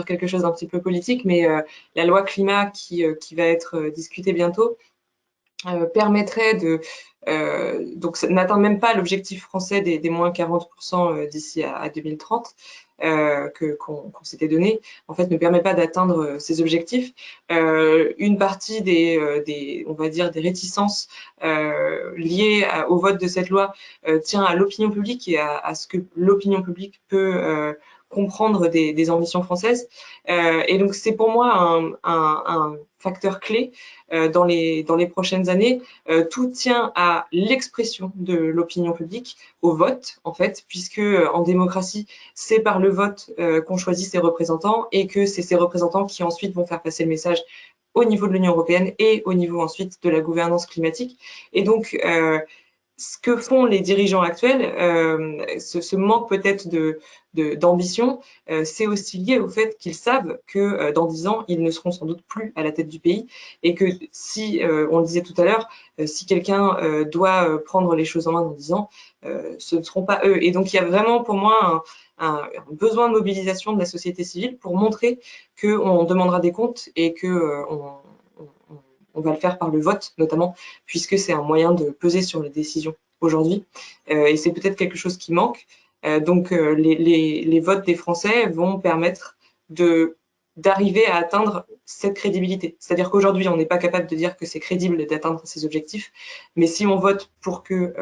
quelque chose d'un petit peu politique, mais la loi climat qui va être discutée bientôt permettrait donc ça n'atteint même pas l'objectif français des moins 40% d'ici à 2030. qu'on s'était donné, en fait, ne permet pas d'atteindre ces objectifs. Une partie on va dire, des réticences liées au vote de cette loi tient à l'opinion publique et à ce que l'opinion publique peut comprendre des ambitions françaises. Et donc, c'est pour moi un facteur clé dans les prochaines années. Tout tient à l'expression de l'opinion publique, au vote, en fait, puisque en démocratie, c'est par le vote qu'on choisit ses représentants et que c'est ces représentants qui ensuite vont faire passer le message au niveau de l'Union européenne et au niveau ensuite de la gouvernance climatique. Et donc, ce que font les dirigeants actuels, ce manque peut-être d'ambition, c'est aussi lié au fait qu'ils savent que dans 10 ans, ils ne seront sans doute plus à la tête du pays et que si, on le disait tout à l'heure, si quelqu'un doit prendre les choses en main dans 10 ans, ce ne seront pas eux. Et donc, il y a vraiment pour moi un besoin de mobilisation de la société civile pour montrer qu'on demandera des comptes et que on va le faire par le vote, notamment, puisque c'est un moyen de peser sur les décisions aujourd'hui. Et c'est peut-être quelque chose qui manque. Donc, les votes des Français vont permettre d'arriver à atteindre cette crédibilité. C'est-à-dire qu'aujourd'hui, on n'est pas capable de dire que c'est crédible d'atteindre ces objectifs, mais si on vote pour que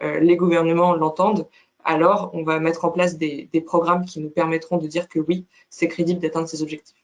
les gouvernements l'entendent, alors on va mettre en place des programmes qui nous permettront de dire que oui, c'est crédible d'atteindre ces objectifs.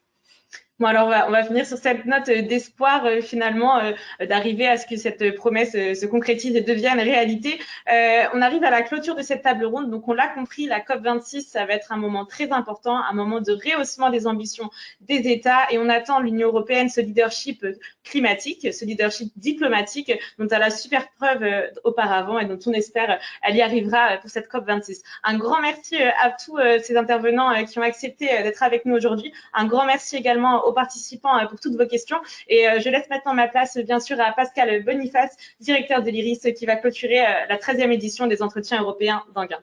Bon, alors on va finir sur cette note d'espoir finalement d'arriver à ce que cette promesse se concrétise et devienne réalité. On arrive à la clôture de cette table ronde, donc on l'a compris, la COP26, ça va être un moment très important, un moment de rehaussement des ambitions des États et on attend l'Union européenne ce leadership climatique, ce leadership diplomatique dont elle a su faire preuve auparavant et dont on espère elle y arrivera pour cette COP26. Un grand merci à tous ces intervenants qui ont accepté d'être avec nous aujourd'hui. Un grand merci également aux participants pour toutes vos questions. Et je laisse maintenant ma place, bien sûr, à Pascal Boniface, directeur de l'IRIS, qui va clôturer la 13e édition des entretiens européens d'Anguin.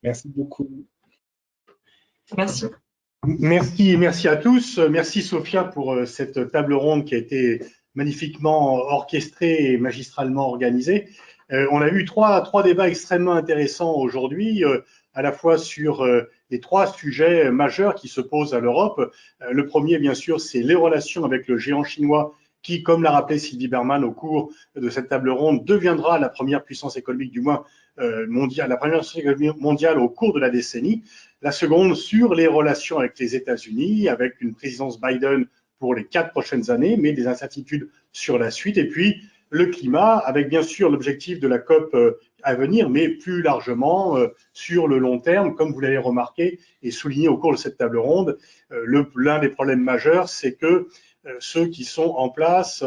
Merci beaucoup. Merci. Merci à tous. Merci Sophia pour cette table ronde qui a été magnifiquement orchestrée et magistralement organisée. On a eu trois débats extrêmement intéressants aujourd'hui, à la fois sur les 3 sujets majeurs qui se posent à l'Europe. Le premier, bien sûr, c'est les relations avec le géant chinois qui, comme l'a rappelé Sylvie Berman au cours de cette table ronde, deviendra la première puissance économique, du moins mondiale, la première puissance économique mondiale au cours de la décennie. La seconde, sur les relations avec les États-Unis, avec une présidence Biden pour les 4 prochaines années, mais des incertitudes sur la suite. Et puis, le climat, avec bien sûr l'objectif de la COP à venir, mais plus largement sur le long terme, comme vous l'avez remarqué et souligné au cours de cette table ronde. L'un des problèmes majeurs, c'est que ceux qui sont en place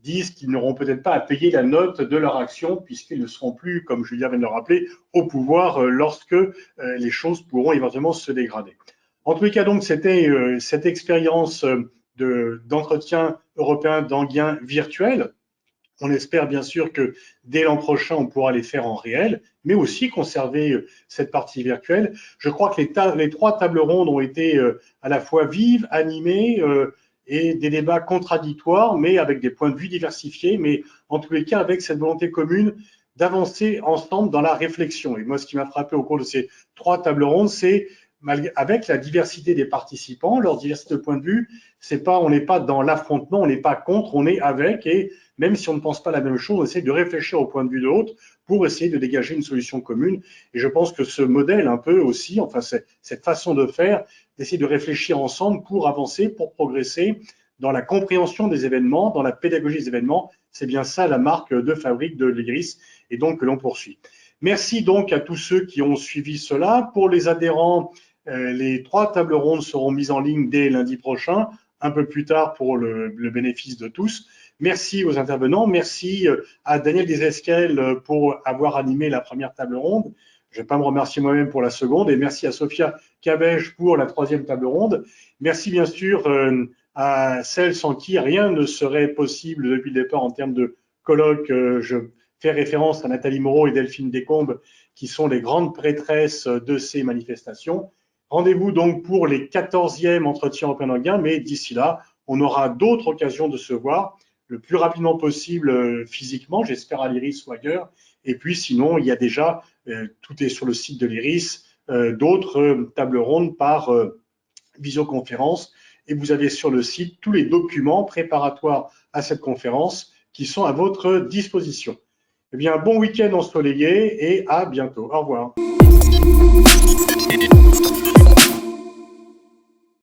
disent qu'ils n'auront peut-être pas à payer la note de leur action, puisqu'ils ne seront plus, comme Julia vient de le rappeler, au pouvoir lorsque les choses pourront éventuellement se dégrader. En tous les cas, donc, c'était cette expérience d'entretien européen d'Anguin virtuel. On espère bien sûr que dès l'an prochain, on pourra les faire en réel, mais aussi conserver cette partie virtuelle. Je crois que les 3 tables rondes ont été à la fois vives, animées et des débats contradictoires, mais avec des points de vue diversifiés, mais en tous les cas avec cette volonté commune d'avancer ensemble dans la réflexion. Et moi, ce qui m'a frappé au cours de ces 3 tables rondes, c'est avec la diversité des participants, leur diversité de points de vue, on n'est pas dans l'affrontement, on n'est pas contre, on est avec, et même si on ne pense pas la même chose, on essaie de réfléchir au point de vue de l'autre pour essayer de dégager une solution commune. Et je pense que ce modèle un peu aussi, enfin cette façon de faire, d'essayer de réfléchir ensemble pour avancer, pour progresser dans la compréhension des événements, dans la pédagogie des événements, c'est bien ça la marque de fabrique de l'IRIS, et donc que l'on poursuit. Merci donc à tous ceux qui ont suivi cela. Pour les adhérents, les 3 tables rondes seront mises en ligne dès lundi prochain, un peu plus tard pour le bénéfice de tous. Merci aux intervenants, merci à Daniel Desesquel pour avoir animé la première table ronde. Je ne vais pas me remercier moi-même pour la seconde, et merci à Sophia Cabège pour la 3e table ronde. Merci bien sûr à celles sans qui rien ne serait possible depuis le départ en termes de colloque. Je fais référence à Nathalie Moreau et Delphine Descombes, qui sont les grandes prêtresses de ces manifestations. Rendez-vous donc pour les 14e entretiens européens d'Anguin, mais d'ici là, on aura d'autres occasions de se voir le plus rapidement possible physiquement, j'espère à l'IRIS ou ailleurs. Et puis sinon, il y a déjà, tout est sur le site de l'IRIS, d'autres tables rondes par visioconférence. Et vous avez sur le site tous les documents préparatoires à cette conférence qui sont à votre disposition. Eh bien, bon week-end ensoleillé et à bientôt. Au revoir.